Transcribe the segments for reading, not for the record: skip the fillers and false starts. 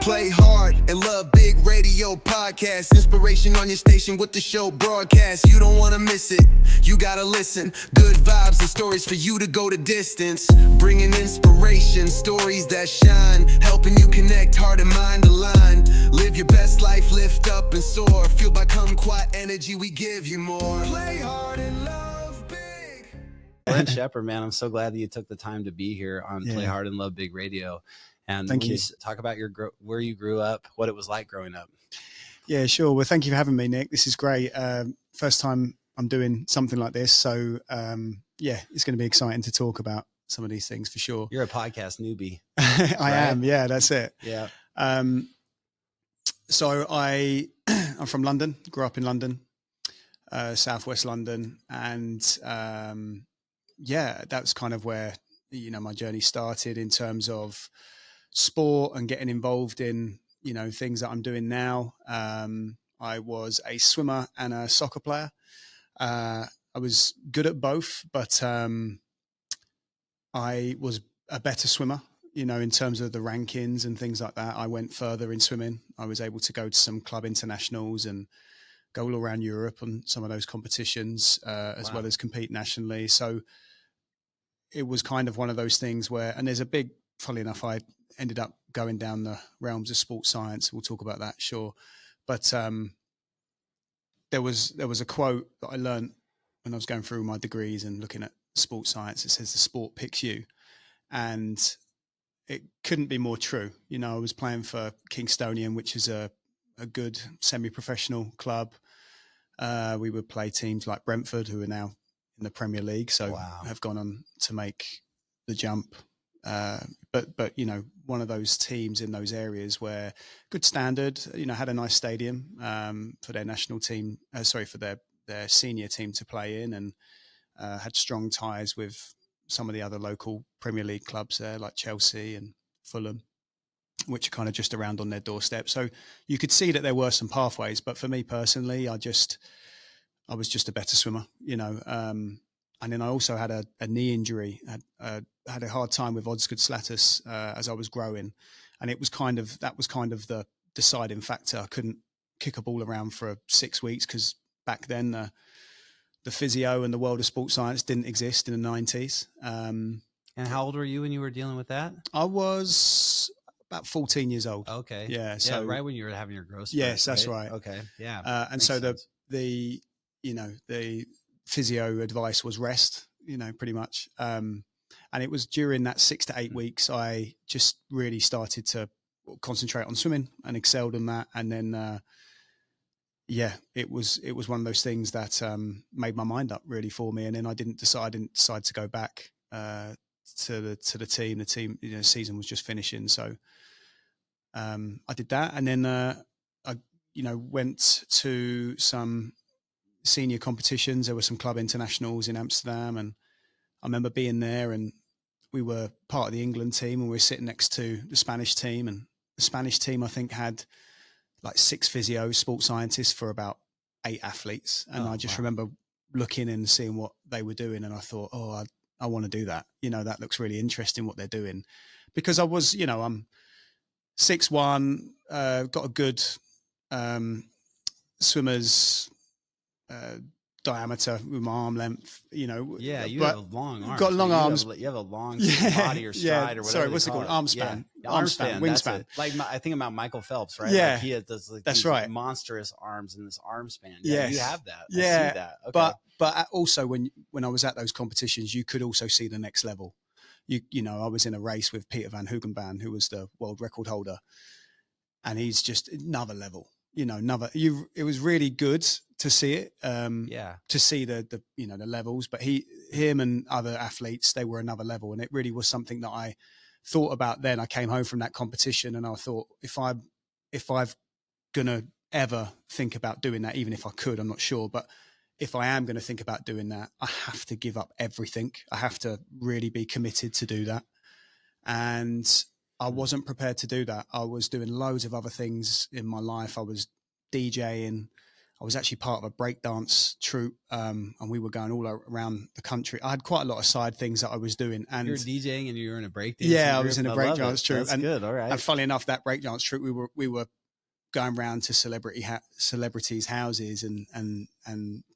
Play hard and love big radio podcast. Inspiration on your station with the show broadcast. You don't want to miss it. You gotta listen. Good vibes and stories for you to go the distance. Bringing inspiration, stories that shine. Helping you connect heart and mind aligned. Live your best life, lift up and soar. Fueled by kumquat energy, we give you more. Play hard and love big. Glenn Shepard, man, I'm so glad that you took the time to be here on Play Hard and Love Big Radio. And Thank when you. talk about where you grew up, what it was like growing up. Yeah, sure. Well, thank you for having me, Nick. This is great. First time I'm doing something like this. So, yeah, it's going to be exciting to talk about some of these things for sure. You're a podcast newbie. I am. Yeah, that's it. Yeah. So I'm from London, grew up in London, Southwest London. And yeah, that's kind of where, my journey started in terms of sport and getting involved in, things that I'm doing now. I was a swimmer and a soccer player. I was good at both, but I was a better swimmer, in terms of the rankings and things like that. I went further in swimming. I was able to go to some club internationals and go all around Europe on some of those competitions, as well as compete nationally. So it was kind of one of those things where, and there's a big, funnily enough, I ended up going down the realms of sports science. We'll talk about that, sure. But there was a quote that I learned when I was going through my degrees and looking at sports science. It says the sport picks you, and it couldn't be more true. I was playing for Kingstonian, which is a good semi-professional club. We would play teams like Brentford, who are now in the Premier League, so have gone on to make the jump. But one of those teams in those areas where good standard, had a nice stadium for their national team, for their senior team to play in, and had strong ties with some of the other local Premier League clubs there, like Chelsea and Fulham, which are kind of just around on their doorstep. So you could see that there were some pathways, but for me personally, I was just a better swimmer, and then I also had a knee injury. I had a hard time with Osgood Slatus as I was growing, and that was kind of the deciding factor. I couldn't kick a ball around for 6 weeks because back then the physio and the world of sports science didn't exist in the 90s. And how old were you when you were dealing with that? I was about 14 years old. Okay. Yeah. So right when you were having your growth spurt. Yes, that's right. Okay. Yeah. And so the physio advice was rest, pretty much. And it was during that 6 to 8 weeks, I just really started to concentrate on swimming and excelled on that. And then, it was one of those things that made my mind up really for me. And then I didn't decide to go back to the team. The team, season was just finishing, so I did that. And then I went to some senior competitions. There were some club internationals in Amsterdam, and I remember being there, and we were part of the England team, and we were sitting next to the Spanish team, and the Spanish team I think had like 6 physios, sports scientists for about 8 athletes. And I just remember looking and seeing what they were doing, and I thought, I want to do that. That looks really interesting what they're doing, because I was, I'm 6'1", got a good swimmer's diameter with my arm length, Yeah, you have long arms. Got long arms. You have a long body or stride or whatever. Sorry, what's it called? Arm span. Yeah. Arm span, wingspan. Like I think about Michael Phelps, right? Yeah, like he had these monstrous arms and this arm span. Yeah, you have that. I see that. Okay. But also when I was at those competitions, you could also see the next level. I was in a race with Peter van Hoogenbaan, who was the world record holder, and he's just another level. It was really good to see it. To see the the levels, but him and other athletes, they were another level, and it really was something that I thought about. Then I came home from that competition, and I thought, if I'm gonna ever think about doing that, even if I could, I'm not sure, but if I am going to think about doing that, I have to give up everything. I have to really be committed to do that. And I wasn't prepared to do that. I was doing loads of other things in my life. I was DJing. I was actually part of a breakdance troupe, and we were going all around the country. I had quite a lot of side things that I was doing. And you were DJing and you were in a breakdance. Yeah, I was in a breakdance troupe. That's good. All right. And funnily enough, that breakdance troupe, we were going around to celebrities' houses and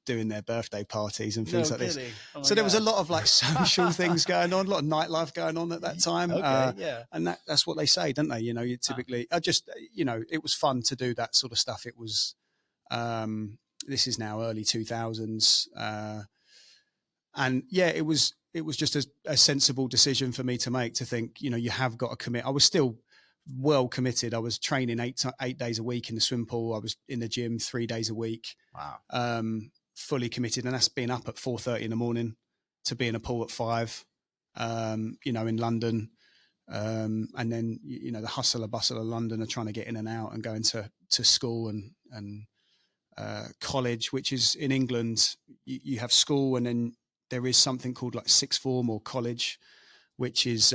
doing their birthday parties and things like this. So there was a lot of like social things going on, a lot of nightlife going on at that time. Okay, and that's what they say, don't they? You know, you typically, I just, you know, it was fun to do that sort of stuff. It was, this is now early 2000s. And yeah, it was just a sensible decision for me to make, to think, you know, you have got to commit. I was still well committed. I was training 8 days a week in the swim pool. I was in the gym 3 days a week. Wow. Fully committed. And that's being up at 4:30 in the morning to be in a pool at 5, you know, in London. And then, you know, the hustle and bustle of London are trying to get in and out and going to school and college, which is in England, you have school and then there is something called like sixth form or college, which is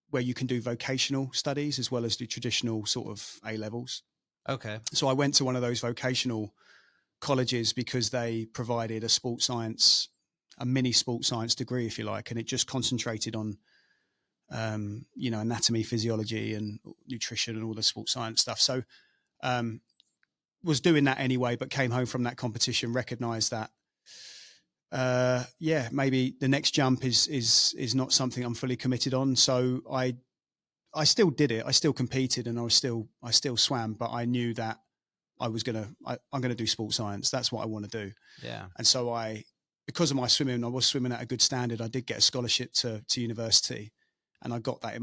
where you can do vocational studies as well as the traditional sort of A levels. Okay. So I went to one of those vocational colleges because they provided a mini sports science degree, if you like, and it just concentrated on, you know, anatomy, physiology and nutrition and all the sports science stuff. So was doing that anyway, but came home from that competition, recognized that, yeah, maybe the next jump is not something I'm fully committed on. So I still did it. I still competed and I still swam, but I knew that I'm going to do sports science. That's what I want to do. Yeah. And so because of my swimming, I was swimming at a good standard. I did get a scholarship to university, and I got that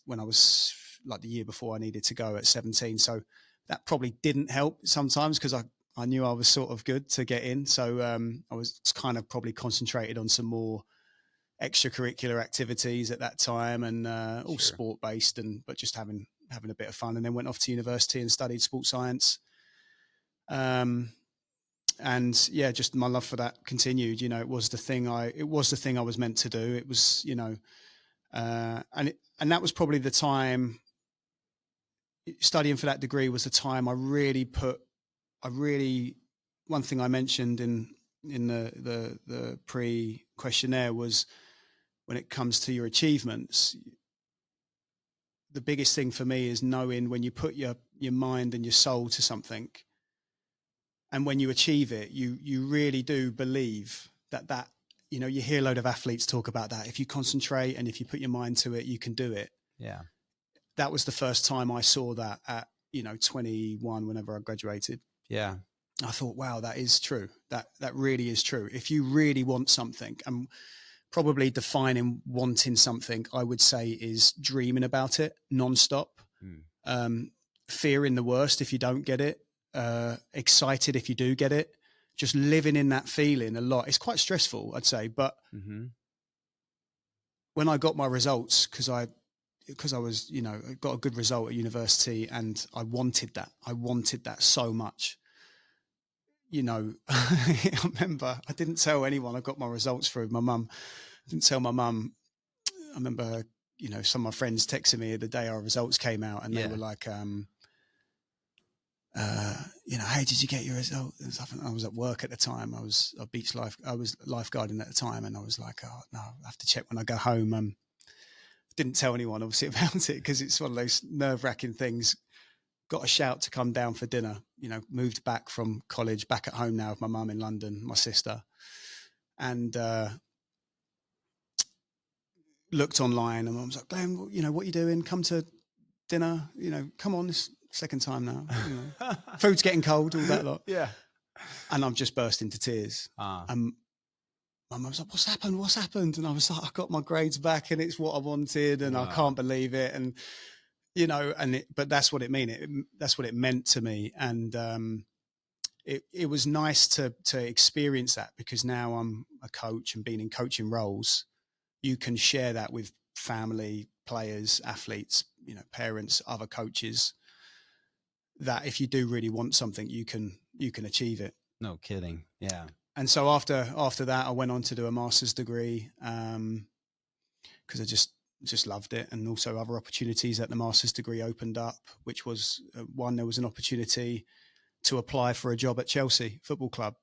when I was like the year before I needed to go at 17. So that probably didn't help sometimes because I knew I was sort of good to get in. So I was kind of probably concentrated on some more extracurricular activities at that time, and all sport based, but just having a bit of fun. And then went off to university and studied sports science. And yeah, just my love for that continued. You know, it was the thing I was meant to do. It was, you know, and that was probably the time. Studying for that degree was the time one thing I mentioned in the pre-questionnaire was, when it comes to your achievements, the biggest thing for me is knowing when you put your mind and your soul to something, and when you achieve it, you really do believe that, you know, you hear a load of athletes talk about that. If you concentrate and if you put your mind to it, you can do it. Yeah. That was the first time I saw that at, you know, 21, whenever I graduated. Yeah. I thought, wow, that is true. That really is true. If you really want something, and probably defining wanting something, I would say, is dreaming about it nonstop, fearing the worst if you don't get it, excited if you do get it, just living in that feeling a lot. It's quite stressful, I'd say. But when I got my results, because I was, you know, got a good result at university, and I wanted that so much. You know, I remember I didn't tell anyone I got my results through. My mum, I didn't tell my mum. I remember, you know, some of my friends texted me the day our results came out, and they were like, you know, hey, did you get your result? And stuff. And I was at work at the time. I was lifeguarding at the time, and I was like, oh no, I have to check when I go home. Didn't tell anyone obviously about it because it's one of those nerve-wracking things. Got a shout to come down for dinner, you know, moved back from college, back at home now with my mum in London, my sister, and looked online, and I was like, Glenn, you know, what are you doing? Come to dinner, you know, come on, this second time now. You know. Food's getting cold, all that lot. Yeah. And I've just burst into tears. My mum was like, what's happened? And I was like, I got my grades back and it's what I wanted, and I can't believe it. And, you know, but that's what it meant. That's what it meant to me. And it was nice to experience that, because now I'm a coach and being in coaching roles, you can share that with family, players, athletes, you know, parents, other coaches, that if you do really want something, you can achieve it. No kidding. Yeah. And so after that, I went on to do a master's degree, because I just loved it. And also other opportunities that the master's degree opened up, which was one, there was an opportunity to apply for a job at Chelsea Football Club,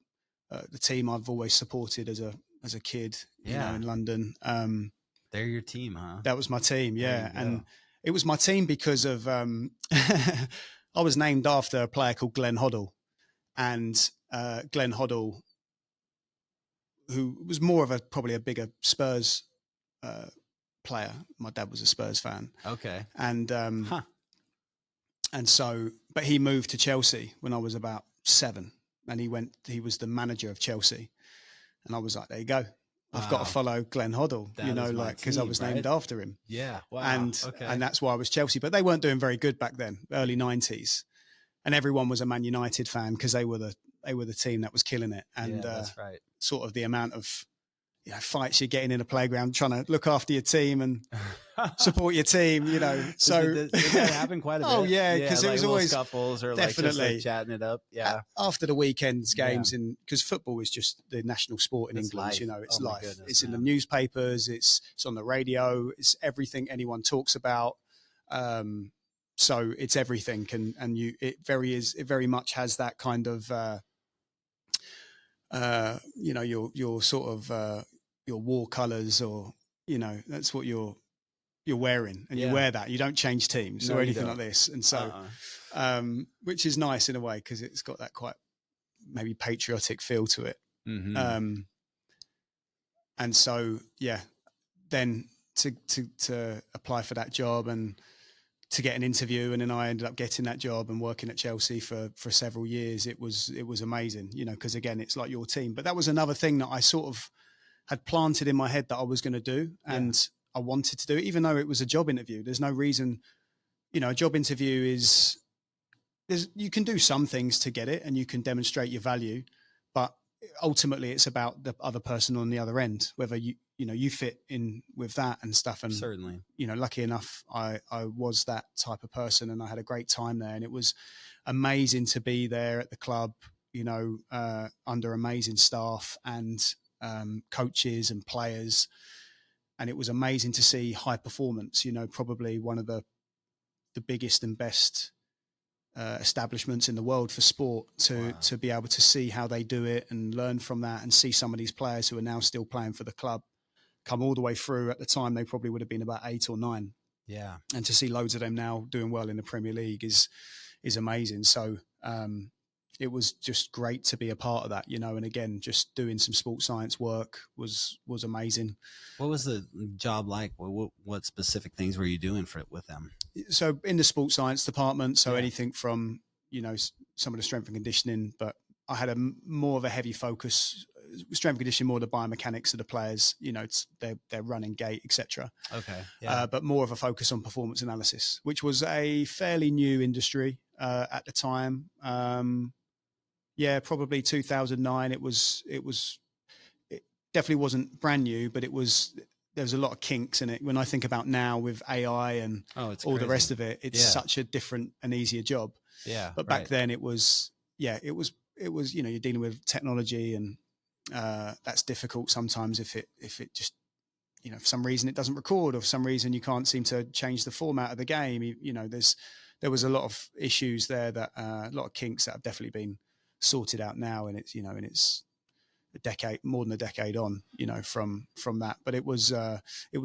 the team I've always supported as a kid, you know, in London. They're your team, huh? That was my team, yeah. And it was my team because of I was named after a player called Glenn Hoddle, and Glenn Hoddle, who was more of probably a bigger Spurs player. My dad was a Spurs fan. Okay. And and so, but he moved to Chelsea when I was about 7, and he was the manager of Chelsea, and I was like, there you go. I've got to follow Glenn Hoddle, you know, like, because I was named after him. Yeah. Wow. And that's why I was Chelsea. But they weren't doing very good back then, early 90s. And everyone was a Man United fan because they were the team that was killing it. And that's right. Sort of the amount of, you know, fights you're getting in a playground, trying to look after your team and support your team, you know. So did that happen quite a bit? Oh yeah, because like it was always scuffles or definitely like just chatting it up. Yeah. After the weekends games, and because football is just the national sport in England, life. you know, it's life. Goodness, it's in the newspapers, it's on the radio, it's everything anyone talks about. So it's everything, and it very much has that kind of you know, your sort of your war colors, or, you know, that's what you're wearing, and you wear that. You don't change teams or anything like this. And so, which is nice in a way, because it's got that quite maybe patriotic feel to it. Mm-hmm. And so, yeah, then to apply for that job and to get an interview, and then I ended up getting that job and working at Chelsea for several years. It was amazing, you know, because again, it's like your team. But that was another thing that I sort of had planted in my head that I was going to do, and I wanted to do it, even though it was a job interview. There's no reason, you know, a job interview you can do some things to get it and you can demonstrate your value, but ultimately it's about the other person on the other end, whether you fit in with that and stuff. And certainly, you know, lucky enough, I was that type of person, and I had a great time there, and it was amazing to be there at the club, you know, under amazing staff and coaches and players. And it was amazing to see high performance, you know, probably one of the biggest and best establishments in the world for sport, to be able to see how they do it and learn from that, and see some of these players who are now still playing for the club come all the way through. At the time, they probably would have been about 8 or 9. Yeah. And to see loads of them now doing well in the Premier League is amazing. So it was just great to be a part of that, you know. And again, just doing some sports science work was amazing. What was the job like? What specific things were you doing with them? So in the sports science department, so anything from, you know, some of the strength and conditioning, but I had more of a heavy focus. Strength and conditioning, more the biomechanics of the players, you know, it's their running gait, etc. Okay. Yeah. But more of a focus on performance analysis, which was a fairly new industry at the time. Yeah, probably 2009. It definitely wasn't brand new, but there was a lot of kinks in it. When I think about now with AI and all the rest of it, it's such a different and easier job. Yeah. But back then it was, you know, you're dealing with technology, and that's difficult sometimes if it just, you know, for some reason it doesn't record, or for some reason you can't seem to change the format of the game. You know, there was a lot of issues there, that a lot of kinks that have definitely been sorted out now, and it's, you know, and it's more than a decade on, you know, from that. But it was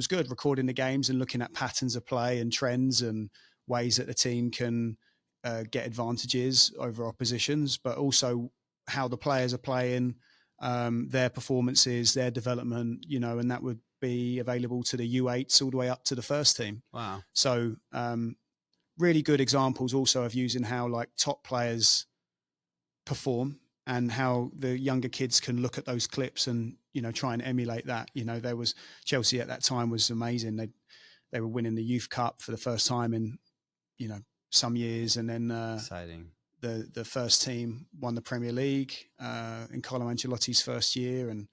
good recording the games and looking at patterns of play and trends and ways that the team can get advantages over oppositions, but also how the players are playing, their performances, their development, you know, and that would be available to the U8s all the way up to the first team. Wow. So really good examples also of using how like top players perform, and how the younger kids can look at those clips and, you know, try and emulate that. You know, there was Chelsea at that time was amazing. They were winning the Youth Cup for the first time in, you know, some years, and then exciting. The first team won the Premier League in Carlo Ancelotti's first year, and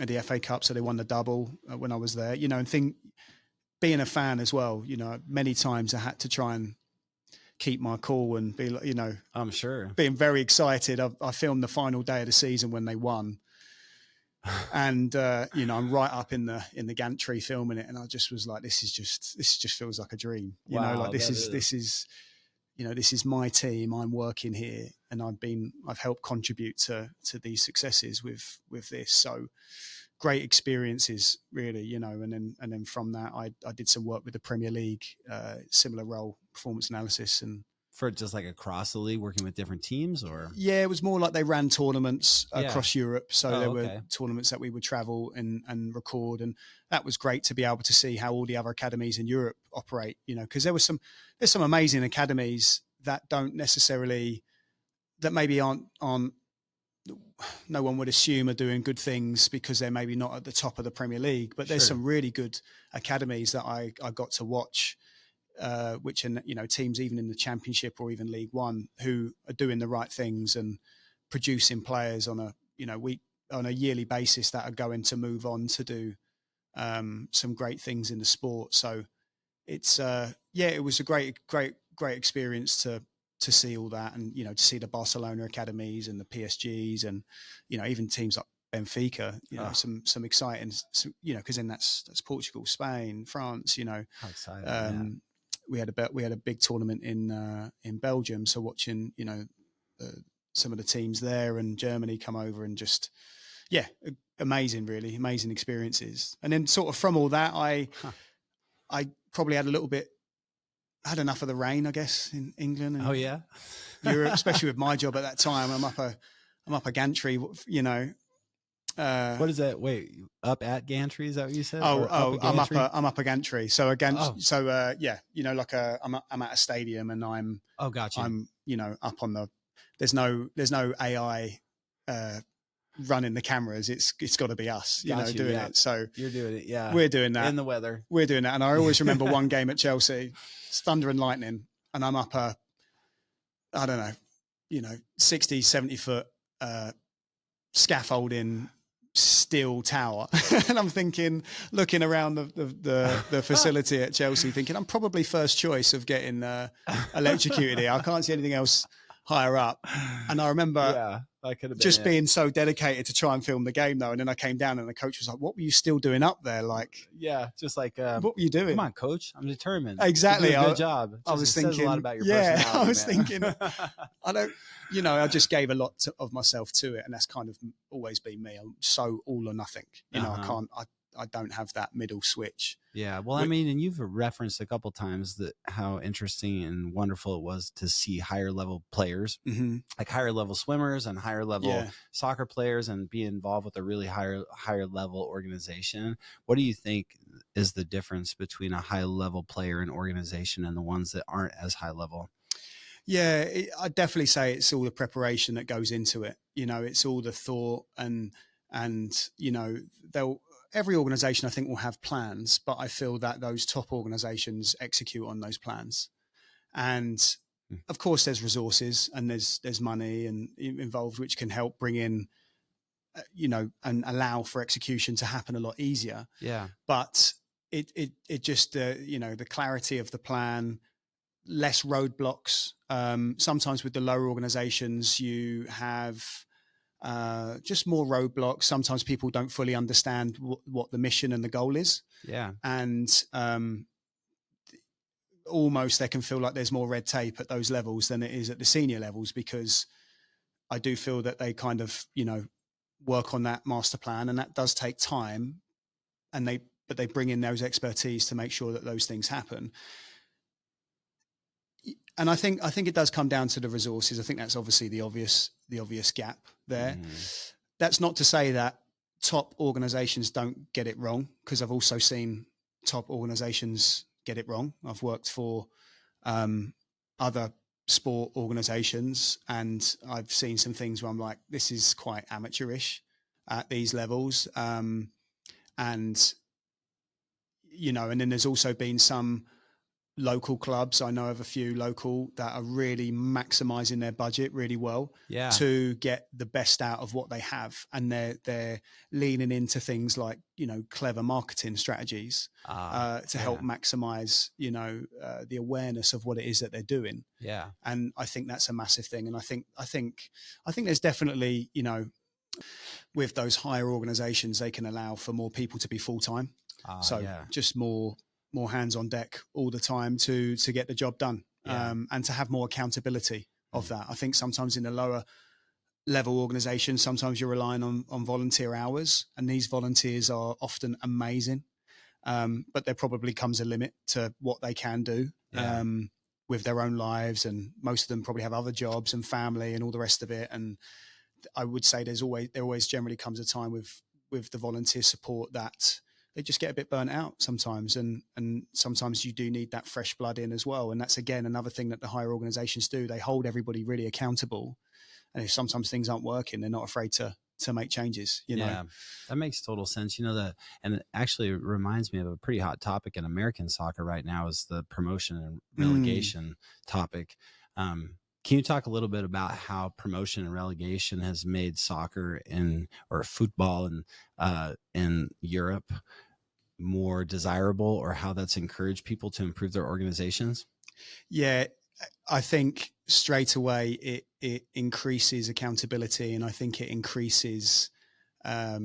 the FA Cup, so they won the double when I was there. You know, and being a fan as well, you know, many times I had to try and keep my cool and be, you know, I'm sure, being very excited. I filmed the final day of the season when they won, and you know, I'm right up in the gantry filming it, and I just was like, this just feels like a dream. You know, like this is this is my team. I'm working here, and I've helped contribute to these successes with this. So great experiences, really, and then from that, I did some work with the Premier League, similar role, performance analysis, and for just like across the league, working with different teams, or yeah, it was more like they ran tournaments across Europe. So there were tournaments that we would travel and record, and that was great to be able to see how all the other academies in Europe operate. Because there's some amazing academies that don't necessarily, that maybe aren't no one would assume are doing good things because they're maybe not at the top of the Premier League, but there's some really good academies that I got to watch, which are, teams even in the Championship or even League One who are doing the right things and producing players on a yearly basis that are going to move on to do some great things in the sport. So it's it was a great experience to see all that, and to see the Barcelona academies and the PSGs, and even teams like Benfica, some exciting, because then that's Portugal, Spain, France. How exciting! We had a big tournament in Belgium, so watching some of the teams there and Germany come over, and just amazing, really amazing experiences. And then sort of from all that, I probably had enough of the rain, I guess, in England. And Europe, especially with my job at that time. I'm up a gantry, What is that? Wait, up at gantry? Is that what you said? I'm up a gantry. So I'm at a stadium, and I'm gotcha. I'm up on the. There's no AI running the cameras. It's got to be us, doing it. So you're doing it. Yeah, we're doing that in the weather. We're doing that, and I always remember one game at Chelsea. It's thunder and lightning, and I'm up a, I don't know, 60, 70 foot scaffolding steel tower, and I'm thinking, looking around the facility at Chelsea, thinking I'm probably first choice of getting electrocuted here. I can't see anything else higher up. And I remember just being so dedicated to try and film the game, though. And then I came down, and the coach was like, "What were you still doing up there?" Like, just like, what were you doing? Come on, coach, I'm determined. Exactly. Good job. I was thinking, says a lot about your personality, I was man. thinking, I just gave a lot of myself to it, and that's kind of always been me. I'm so all or nothing. I don't have that middle switch. Yeah. Well, I mean, and you've referenced a couple times that how interesting and wonderful it was to see higher level players, like higher level swimmers and higher level soccer players, and be involved with a really higher level organization. What do you think is the difference between a high level player and organization and the ones that aren't as high level? Yeah, I'd definitely say it's all the preparation that goes into it. It's all the thought, and every organization, I think, will have plans, but I feel that those top organizations execute on those plans. And of course there's resources, and there's money and involved, which can help bring in, and allow for execution to happen a lot easier. Yeah. But it just, the clarity of the plan, less roadblocks. Sometimes with the lower organizations, you have just more roadblocks. Sometimes people don't fully understand what the mission and the goal is. Yeah. And almost they can feel like there's more red tape at those levels than it is at the senior levels, because I do feel that they kind of, work on that master plan, and that does take time, but they bring in those expertise to make sure that those things happen. And I think it does come down to the resources. I think that's obviously the obvious gap there. That's not to say that top organizations don't get it wrong, because I've also seen top organizations get it wrong. I've worked for other sport organizations, and I've seen some things where I'm like, this is quite amateurish at these levels. And then there's also been some local clubs. I know of a few local that are really maximizing their budget really well to get the best out of what they have, and they're leaning into things like clever marketing strategies to help maximize the awareness of what it is that they're doing. And I think that's a massive thing. And I think there's definitely with those higher organizations, they can allow for more people to be full-time, just more hands on deck all the time to get the job done. and to have more accountability of that. I think sometimes in a lower level organization, sometimes you're relying on volunteer hours, and these volunteers are often amazing. But there probably comes a limit to what they can do with their own lives, and most of them probably have other jobs and family and all the rest of it. And I would say there always generally comes a time with the volunteer support that they just get a bit burnt out sometimes, and sometimes you do need that fresh blood in as well. And that's again another thing that the higher organizations do. They hold everybody really accountable, and if sometimes things aren't working, they're not afraid to make changes, you know. Yeah, that makes total sense. You know, that, and it actually reminds me of a pretty hot topic in American soccer right now is the promotion and relegation topic. Can you talk a little bit about how promotion and relegation has made soccer or football in Europe more desirable, or how that's encouraged people to improve their organizations? Yeah, I think straight away it increases accountability, and I think it increases. I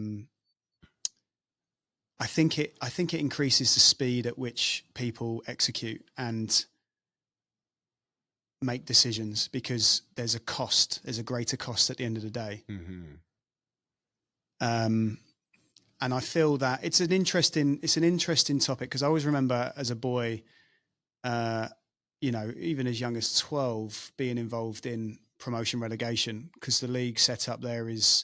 think it increases the speed at which people execute and make decisions, because there's a greater cost at the end of the day. And I feel that it's an interesting topic, because I always remember as a boy, you know, even as young as 12, being involved in promotion relegation, because the league set up there is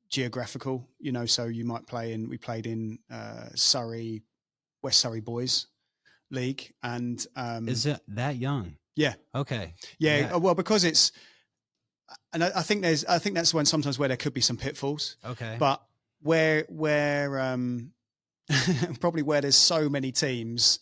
geographical, you know, so you might we played in Surrey, West Surrey Boys League. And is it that young? Yeah. Okay. Yeah. Well, because it's, and I think that's sometimes where there could be some pitfalls. Okay. But where probably where there's so many teams,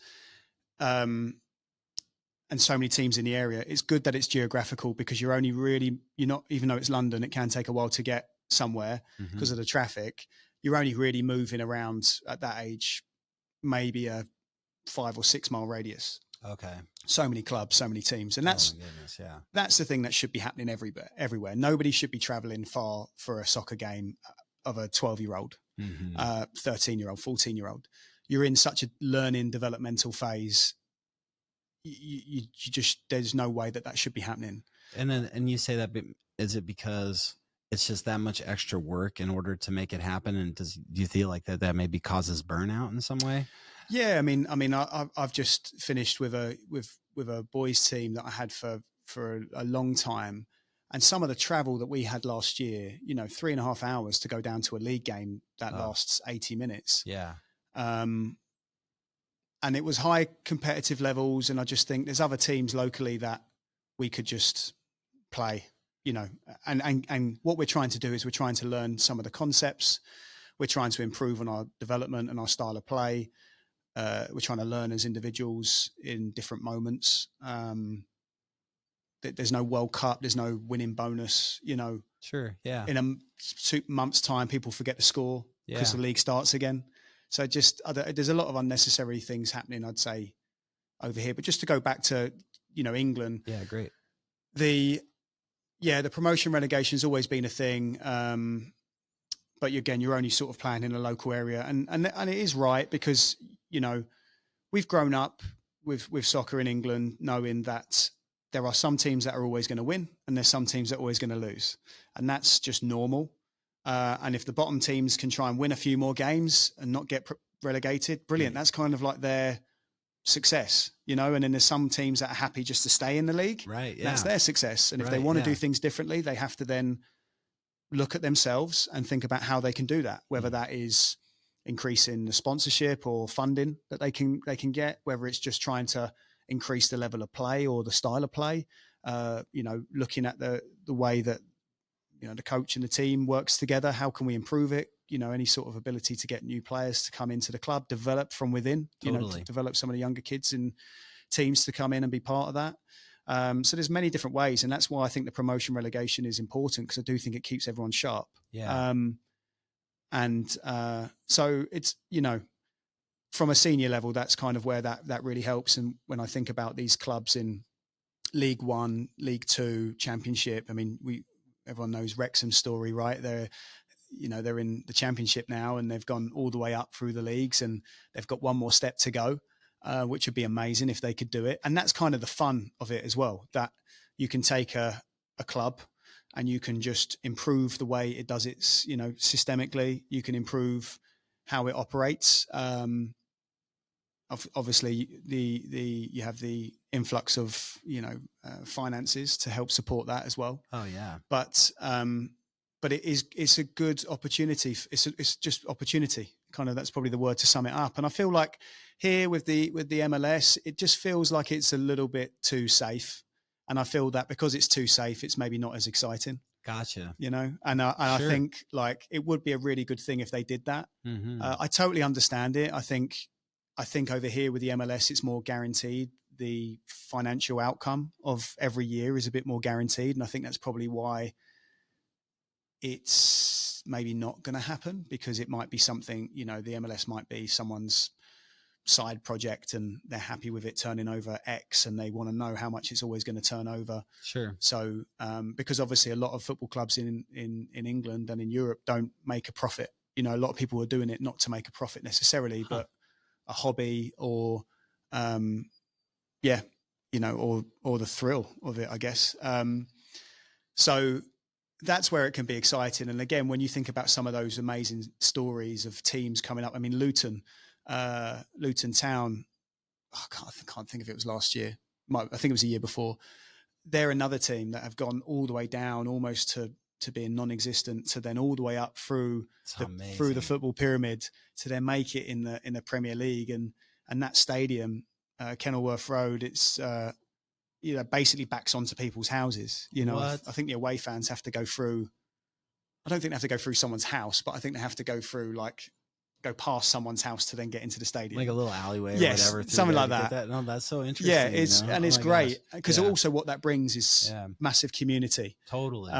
and so many teams in the area, it's good that it's geographical, because you're not, even though it's London, it can take a while to get somewhere because of the traffic. You're only really moving around at that age, maybe a 5 or 6 mile radius. Okay. So many clubs, so many teams. And that's the thing that should be happening everywhere. Nobody should be traveling far for a soccer game of a 12-year-old, 13-year-old, 14-year-old. You're in such a learning developmental phase. You just, there's no way that should be happening. And you say that, is it because it's just that much extra work in order to make it happen? And do you feel like that maybe causes burnout in some way? Yeah, I mean, I've just finished with a boys team that I had for a long time, and some of the travel that we had last year, you know, 3.5 hours to go down to a league game that lasts 80 minutes. Yeah. And it was high competitive levels, and I just think there's other teams locally that we could just play, you know, and what we're trying to do is we're trying to learn some of the concepts. We're trying to improve on our development and our style of play. We're trying to learn as individuals in different moments. There's no World Cup. There's no winning bonus, you know. Sure. Yeah. In a 2 months' time, people forget the score because the league starts again. So there's a lot of unnecessary things happening, I'd say, over here. But just to go back to, you know, England. Yeah, great. The promotion relegation has always been a thing. But again, you're only sort of playing in a local area. And it is right, because, you know, we've grown up with soccer in England knowing that there are some teams that are always going to win, and there's some teams that are always going to lose. And that's just normal. And if the bottom teams can try and win a few more games and not get relegated, brilliant. That's kind of like their success, you know. And then there's some teams that are happy just to stay in the league. Right. Yeah. That's their success. And if they want to do things differently, they have to then look at themselves and think about how they can do that, whether that is increasing the sponsorship or funding that they can get, whether it's just trying to increase the level of play or the style of play, you know, looking at the way that, you know, the coach and the team works together. How can we improve it? You know, any sort of ability to get new players to come into the club, develop from within, you know, to develop some of the younger kids in teams to come in and be part of that. So there's many different ways. And that's why I think the promotion relegation is important, because I do think it keeps everyone sharp. Yeah. So it's, you know, from a senior level, that's kind of where that really helps. And when I think about these clubs in League One, League Two, Championship, I mean, everyone knows Wrexham's story, right? They're in the Championship now, and they've gone all the way up through the leagues, and they've got one more step to go. which would be amazing if they could do it. And that's kind of the fun of it as well, that you can take a club and you can just improve the way it does its, you know, systemically. You can improve how it operates. Obviously, you have the influx of, you know, finances to help support that as well. Oh yeah. But it's a good opportunity. It's just opportunity. Kind of, that's probably the word to sum it up. And I feel like here with the MLS, it just feels like it's a little bit too safe. And I feel that because it's too safe, it's maybe not as exciting. Gotcha. You know, and I think like it would be a really good thing if they did that. Mm-hmm. I totally understand it. I think over here with the MLS, it's more guaranteed. The financial outcome of every year is a bit more guaranteed. And I think that's probably why it's maybe not going to happen, because it might be something, you know, the MLS might be someone's side project and they're happy with it turning over X and they want to know how much it's always going to turn over. Sure. So, because obviously a lot of football clubs in England and in Europe don't make a profit. You know, a lot of people are doing it not to make a profit necessarily, but a hobby or, you know, or the thrill of it, I guess. So that's where it can be exciting. And again, when you think about some of those amazing stories of teams coming up, I mean, Luton Town, I can't think if it was last year. I think it was a year before. They're another team that have gone all the way down almost to being non-existent, to then all the way up through the football pyramid to then make it in the Premier League. And that stadium, Kenilworth Road, it's you know, basically backs onto people's houses. You know, I think the away fans have to go through. I don't think they have to go through someone's house, but I think they have to go through, like, go past someone's house to then get into the stadium, like a little alleyway, yes, or whatever, something like that. No, that's so interesting. Yeah, it's you know? and it's great because also what that brings is massive community. Totally.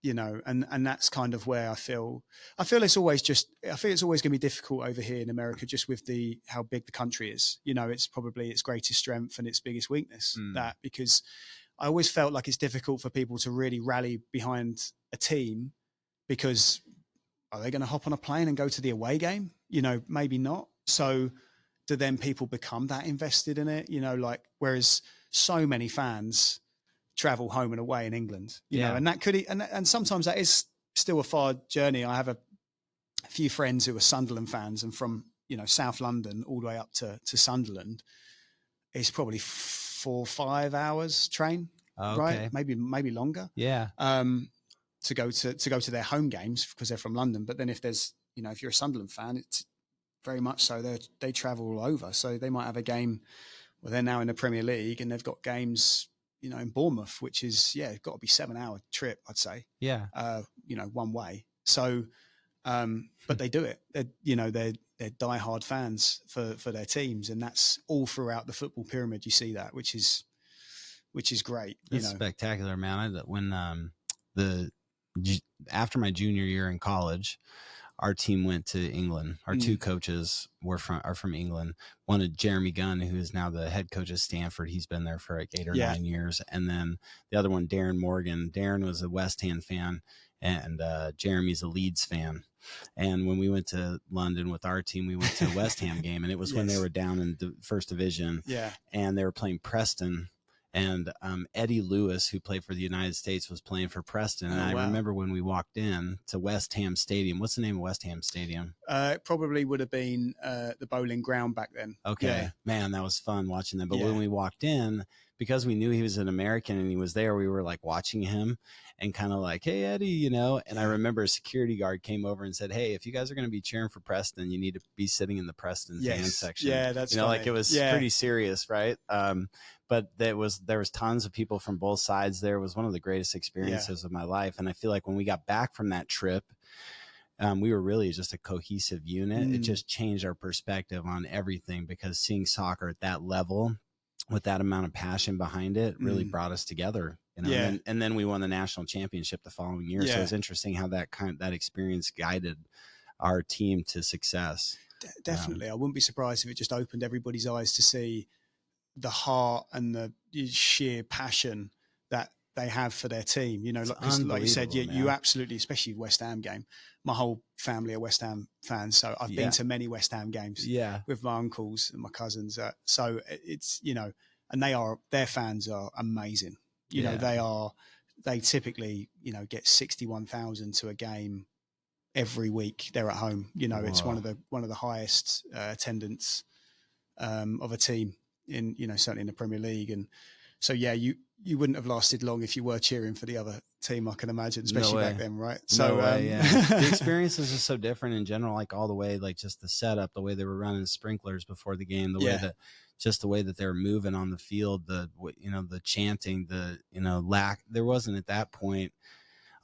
You know, and that's kind of where I feel it's always going to be difficult over here in America, just with how big the country is. You know, it's probably its greatest strength and its biggest weakness, that, because I always felt like it's difficult for people to really rally behind a team, because are they going to hop on a plane and go to the away game? You know, maybe not. So do then people become that invested in it? You know, like, whereas so many fans travel home and away in England, you know, and that could, and sometimes that is still a far journey. I have a few friends who are Sunderland fans, and from, you know, South London all the way up to Sunderland, it's probably 4 or 5 hours train, right? Maybe longer. Yeah. To go to their home games because they're from London. But then if there's, you know, if you're a Sunderland fan, it's very much so they travel all over. So they might have a game where they're now in the Premier League and they've got games, you know, in Bournemouth, which is, got to be 7-hour trip, I'd say. Yeah. You know, one way. So, but they do it. They're diehard fans for their teams, and that's all throughout the football pyramid. You see that, which is great. It's spectacular, man. After my junior year in college, our team went to England. Our two coaches are from England. One is Jeremy Gunn, who is now the head coach of Stanford. He's been there for like 8 or 9 years. And then the other one, Darren Morgan. Darren was a West Ham fan, and Jeremy's a Leeds fan. And when we went to London with our team, we went to a West Ham game, and it was when they were down in the first division. Yeah. And they were playing Preston. And Eddie Lewis, who played for the United States, was playing for Preston. And I remember when we walked in to West Ham Stadium. What's the name of West Ham Stadium? It probably would have been the Bowling Ground back then. Okay. Yeah. Man, that was fun watching them. But when we walked in, because we knew he was an American and he was there, we were like watching him and kind of like, hey, Eddie, you know. And I remember a security guard came over and said, hey, if you guys are going to be cheering for Preston, you need to be sitting in the Preston fan section. Yeah, that's like it was pretty serious, right? But there was tons of people from both sides there. It was one of the greatest experiences of my life. And I feel like when we got back from that trip, we were really just a cohesive unit. It just changed our perspective on everything, because seeing soccer at that level with that amount of passion behind it really brought us together. You know? And then we won the national championship the following year. So it's interesting how that that experience guided our team to success. Definitely. I wouldn't be surprised if it just opened everybody's eyes to see the heart and the sheer passion that they have for their team. You know, like you said, you absolutely, especially West Ham game. My whole family are West Ham fans, so I've been to many West Ham games with my uncles and my cousins. So it's, you know, and their fans are amazing. You know, they typically, you know, get 61,000 to a game every week. They're at home. You know, it's one of the highest attendance of a team in, you know, certainly in the Premier League. And so, yeah, you wouldn't have lasted long if you were cheering for the other team, I can imagine, especially back then, right? So the experiences are so different in general, like all the way, like just the setup, the way they were running sprinklers before the game, the way that just the way that they were moving on the field, the, you know, the chanting, the, you know, there wasn't at that point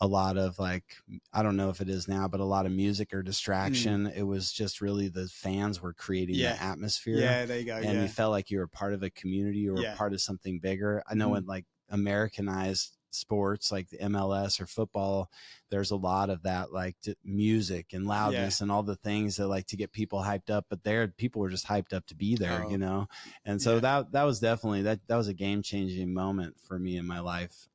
a lot of, like, I don't know if it is now, but a lot of music or distraction. It was just really the fans were creating the atmosphere. Yeah, there you go. And you felt like you were part of a community or part of something bigger. I know in like Americanized sports like the MLS or football, there's a lot of that, like music and loudness and all the things that like to get people hyped up, but there people were just hyped up to be there, you know? And so that was definitely, that was a game-changing moment for me in my life.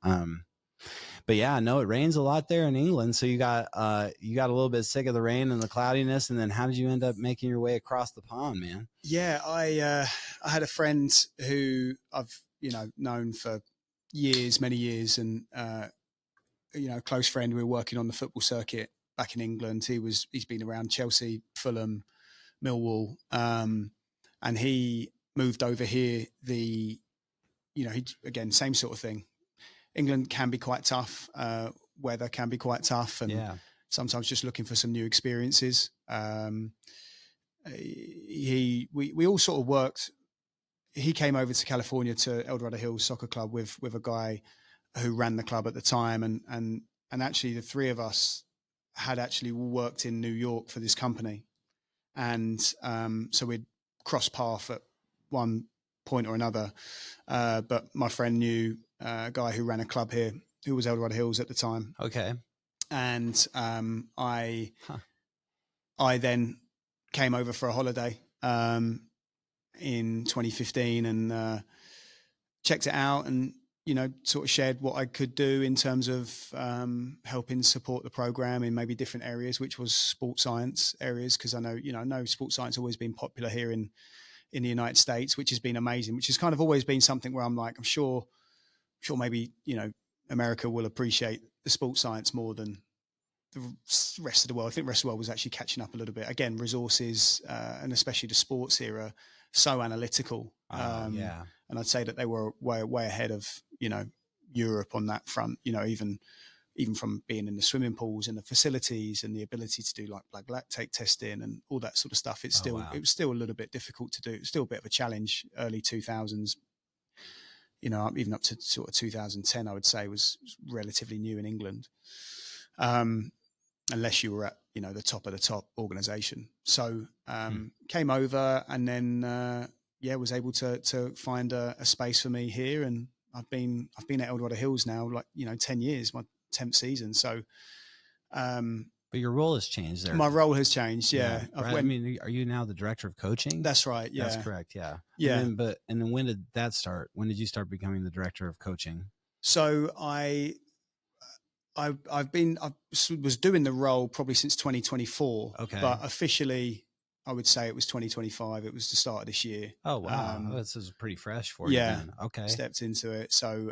But yeah, no, it rains a lot there in England. So you got a little bit sick of the rain and the cloudiness. And then how did you end up making your way across the pond, man? Yeah, I had a friend who I've, you know, known for many years, and you know, a close friend. We were working on the football circuit back in England. He's been around Chelsea, Fulham, Millwall, and he moved over here. You know, again, same sort of thing. England can be quite tough. Weather can be quite tough, and sometimes just looking for some new experiences. We all sort of worked. He came over to California to Dorado Hills Soccer Club with a guy who ran the club at the time, and actually the three of us had actually worked in New York for this company, and so we'd cross path at one point or another. But my friend knew a guy who ran a club here, who was Dorado Hills at the time. Okay, and I then came over for a holiday in 2015 and checked it out, and, you know, sort of shared what I could do in terms of helping support the program in maybe different areas, which was sports science areas, because I know sports science has always been popular here in the United States, which has been amazing, which has kind of always been something where I'm like, I'm sure maybe, you know, America will appreciate the sports science more than the rest of the world. I think the rest of the world was actually catching up a little bit. Again, resources, and especially the sports here, are so analytical. And I'd say that they were way ahead of, you know, Europe on that front, you know, even from being in the swimming pools and the facilities and the ability to do like blood lactate testing and all that sort of stuff. It was still a little bit difficult to do. It's still a bit of a challenge. Early 2000s, you know, even up to sort of 2010, I would say was relatively new in England. Unless you were at, you know, the top of the top organization. So came over and then was able to find a space for me here, and I've been at Dorado Hills now, like, you know, 10 years, my 10th season. So but your role has changed there. My role has changed, yeah. Right? I mean, are you now the director of coaching? That's right, yeah. That's correct, yeah. Yeah. And then when did that start? When did you start becoming the director of coaching? So I was doing the role probably since 2024. Okay. But officially, I would say it was 2025. It was the start of this year. Oh, wow. This is pretty fresh for you then. Okay. Stepped into it. So,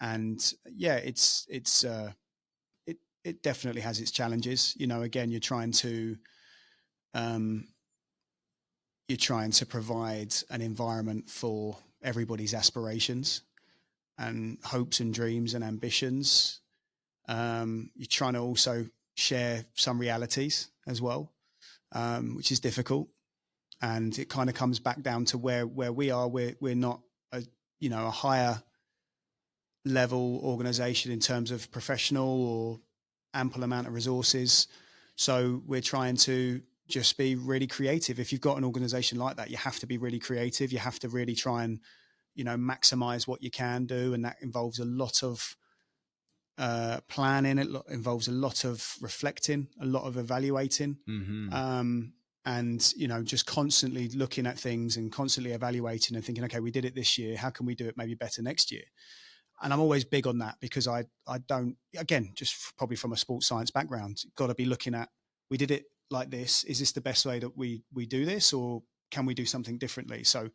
and yeah, it definitely has its challenges. You know, again, you're trying to provide an environment for everybody's aspirations and hopes and dreams and ambitions. You're trying to also share some realities as well, which is difficult. And it kind of comes back down to where we are. We're not a higher level organization in terms of professional or ample amount of resources. So we're trying to just be really creative. If you've got an organization like that, you have to be really creative. You have to really try and, you know, maximize what you can do. And that involves a lot of planning. It involves a lot of reflecting, a lot of evaluating. Mm-hmm. And, you know, just constantly looking at things and constantly evaluating and thinking, okay, we did it this year. How can we do it maybe better next year? And I'm always big on that, because I don't, again, just probably from a sports science background, got to be looking at, we did it like this. Is this the best way that we do this, or can we do something differently? So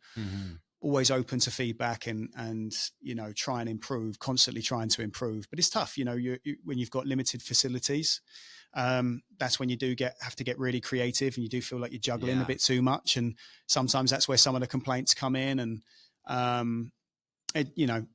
always open to feedback, and, you know, try and improve, constantly trying to improve. But it's tough, you know, when you've got limited facilities, that's when you do have to get really creative, and you do feel like you're juggling a bit too much. And sometimes that's where some of the complaints come in. And, you know,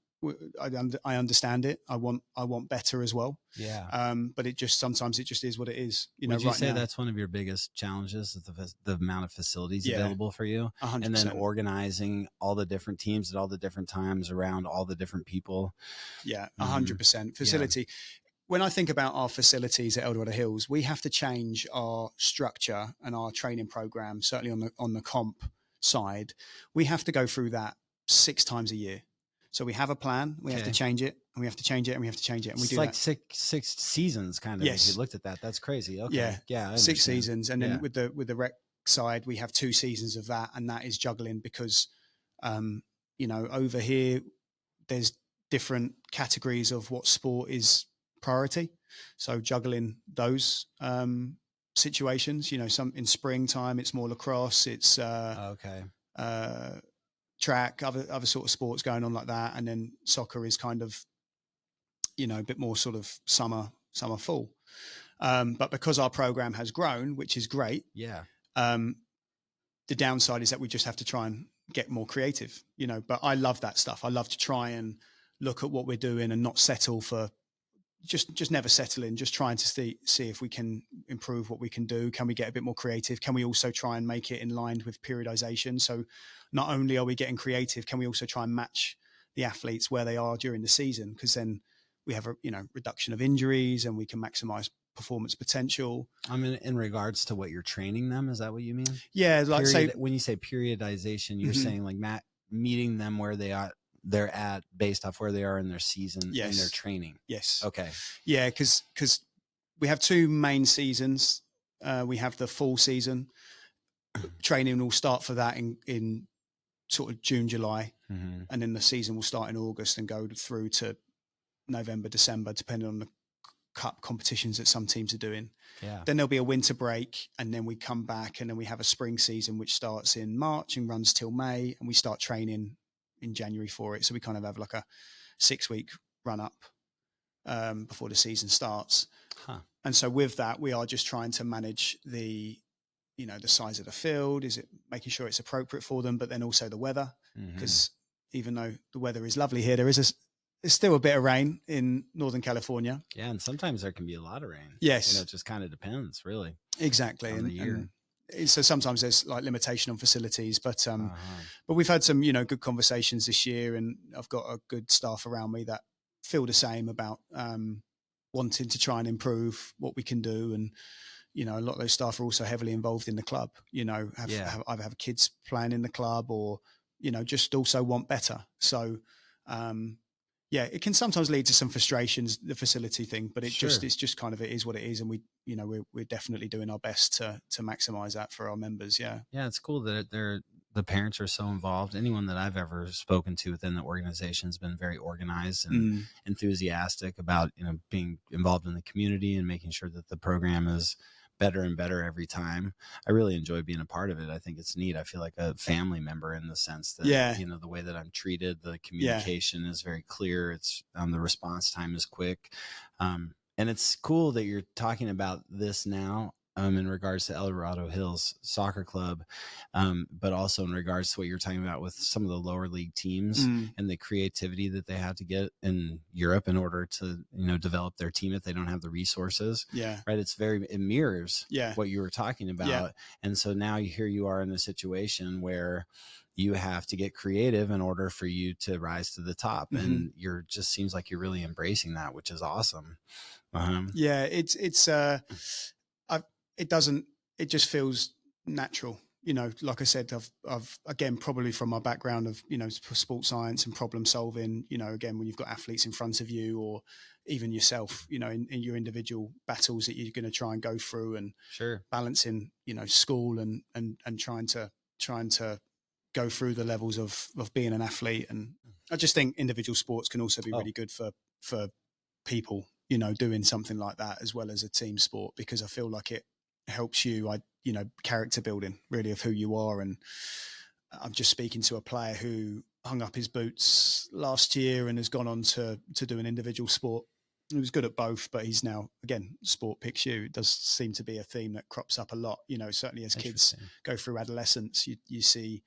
I understand it. I want better as well. Yeah. But sometimes it just is what it is. You Would know, you right say now, that's one of your biggest challenges, is the amount of facilities Yeah. available for you? 100%. And then organizing all the different teams at all the different times around all the different people. Yeah, 100% facility. When I think about our facilities at Dorado Hills, we have to change our structure and our training program. Certainly on the comp side, we have to go through that 6 times a year. So we have a plan, we have to change it, and we have to change it, and we have to change it. And we do like that. six seasons, kind of. Yes. If you looked at that, that's crazy. Okay. Yeah. 6 seasons. And then with the rec side, we have 2 seasons of that. And that is juggling, because, you know, over here, there's different categories of what sport is priority. So juggling those situations, you know, some in springtime, it's more lacrosse, it's track, other sort of sports going on like that. And then soccer is kind of, you know, a bit more sort of summer fall. But because our program has grown, which is great. Yeah. The downside is that we just have to try and get more creative, you know, but I love that stuff. I love to try and look at what we're doing and not settle for, just never settle in, just trying to see if we can improve what we can do. Can we get a bit more creative? Can we also try and make it in line with periodization? So not only are we getting creative, can we also try and match the athletes where they are during the season? Because then we have a, you know, reduction of injuries, and we can maximize performance potential. I mean, in regards to what you're training them, is that what you mean? Yeah, like when you say periodization, you're saying like meeting them where they're at based off where they are in their season and their training. Yes. Okay. Yeah, because we have 2 main seasons. We have the fall season. Training will start for that in sort of June, July, and then the season will start in August and go through to November, December, depending on the cup competitions that some teams are doing. Yeah. Then there'll be a winter break, and then we come back, and then we have a spring season which starts in March and runs till May, and we start training in January for it. So we kind of have like a 6-week run up before the season starts. And so with that, we are just trying to manage the, you know, the size of the field. Is it making sure it's appropriate for them, but then also the weather, because even though the weather is lovely here, there's still a bit of rain in Northern California. Yeah. And sometimes there can be a lot of rain. Yes. You know, it just kind of depends, really. Exactly. On the year. And so sometimes there's like limitation on facilities, but we've had some, you know, good conversations this year, and I've got a good staff around me that feel the same about wanting to try and improve what we can do. And, you know, a lot of those staff are also heavily involved in the club, you know, either have kids playing in the club, or, you know, just also want better. So, yeah, it can sometimes lead to some frustrations, the facility thing, but it's just kind of, it is what it is. And we, you know, we're definitely doing our best to maximize that for our members. Yeah. Yeah. It's cool that the parents are so involved. Anyone that I've ever spoken to within the organization has been very organized and enthusiastic about, you know, being involved in the community and making sure that the program is better and better every time. I really enjoy being a part of it. I think it's neat. I feel like a family member in the sense that, you know, the way that I'm treated, the communication is very clear. It's the response time is quick. And it's cool that you're talking about this now in regards to Dorado Hills Soccer Club, but also in regards to what you're talking about with some of the lower league teams and the creativity that they have to get in Europe in order to, you know, develop their team if they don't have the resources. Yeah. Right. It mirrors what you were talking about. Yeah. And so now here you are in a situation where you have to get creative in order for you to rise to the top. And just seems like you're really embracing that, which is awesome. Yeah. It just feels natural. You know, like I said, I've again, probably from my background of, you know, sports science and problem solving, you know, again, when you've got athletes in front of you, or even yourself, you know, in your individual battles that you're going to try and go through, and balancing, you know, school and trying to go through the levels of being an athlete and I just think individual sports can also be really good for people, you know, doing something like that as well as a team sport, because I feel like it helps you, you know, character building really of who you are. And I'm just speaking to a player who hung up his boots last year and has gone on to do an individual sport. He was good at both, but he's now, again, sport picks you. It does seem to be a theme that crops up a lot, you know, certainly as kids go through adolescence, you see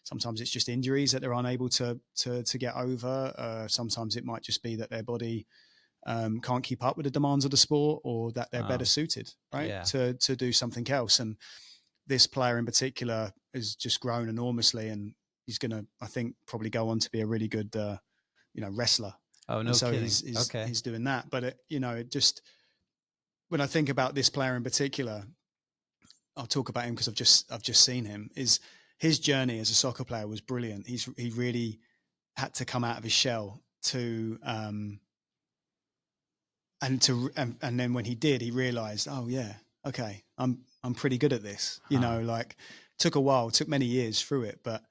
sometimes it's just injuries that they're unable to get over. Sometimes it might just be that their body can't keep up with the demands of the sport, or that they're better suited, right, to do something else. And this player in particular has just grown enormously, and he's going to, I think, probably go on to be a really good, you know, wrestler. Oh, no, and so kidding. He's doing that. But you know, it just, when I think about this player in particular, I'll talk about him because I've just seen him. Is his journey as a soccer player was brilliant. He really had to come out of his shell to and then when he did, he realized, oh yeah, okay, I'm pretty good at this. You know, like, took a while, took many years through it, but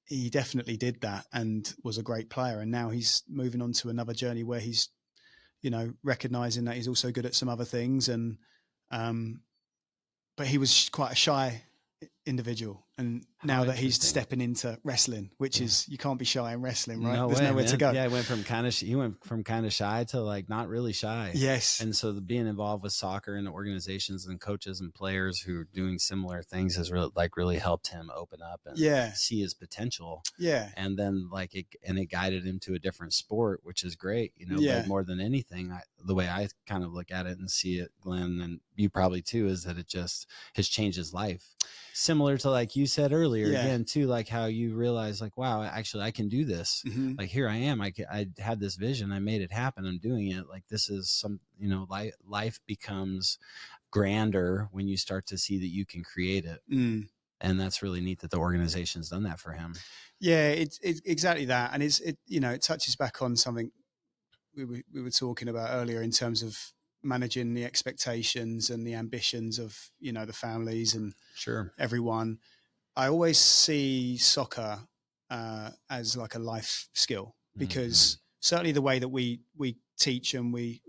he definitely did that and was a great player. And now he's moving on to another journey where he's, you know, recognizing that he's also good at some other things. And but he was quite a shy individual, and now that he's stepping into wrestling, which is, you can't be shy in wrestling, right? There's nowhere to go. Yeah, he went from kind of shy to like not really shy. Yes. And so being involved with soccer and organizations and coaches and players who are doing similar things has really helped him open up and see his potential. Yeah. And then it guided him to a different sport, which is great, you know. But more than anything, the way I kind of look at it and see it, Glenn, and you probably too, is that it just has changed his life. Similar to, like you said earlier, again, too, like how you realize, like, wow, actually I can do this. Mm-hmm. Like, here I am. I had this vision. I made it happen. I'm doing it. Like, this is some, you know, life becomes grander when you start to see that you can create it. Mm. And that's really neat that the organization's done that for him. Yeah, it's exactly that. And it you know, it touches back on something we were talking about earlier in terms of managing the expectations and the ambitions of, you know, the families and everyone. I always see soccer as like a life skill, because certainly the way that we teach and we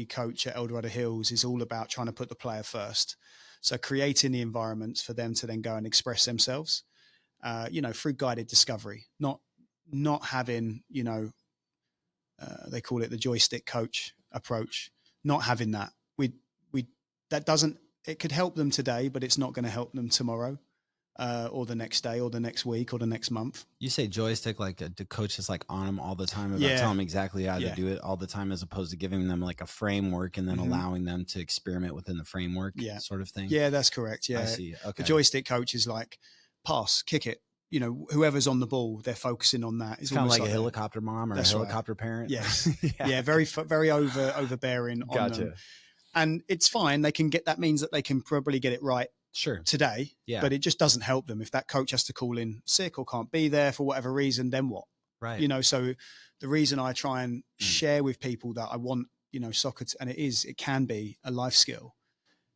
coach at Dorado Hills is all about trying to put the player first. So creating the environments for them to then go and express themselves, you know, through guided discovery, not having, you know, they call it the joystick coach approach. Not having that, that doesn't. It could help them today, but it's not going to help them tomorrow, or the next day, or the next week, or the next month. You say joystick, like the coach is like on them all the time about telling them exactly how to do it all the time, as opposed to giving them like a framework and then allowing them to experiment within the framework, sort of thing. Yeah, that's correct. Yeah, I see. Okay. The joystick coach is like pass, kick it. You know, whoever's on the ball, they're focusing on that. It's kind of like a helicopter mom or a helicopter parent. Yes. Very overbearing. Gotcha. On them. And it's fine. They can get, that means that they can probably get it right today. Yeah. But it just doesn't help them. If that coach has to call in sick or can't be there for whatever reason, then what? Right. You know, so the reason I try and share with people that I want, you know, soccer, and it can be a life skill,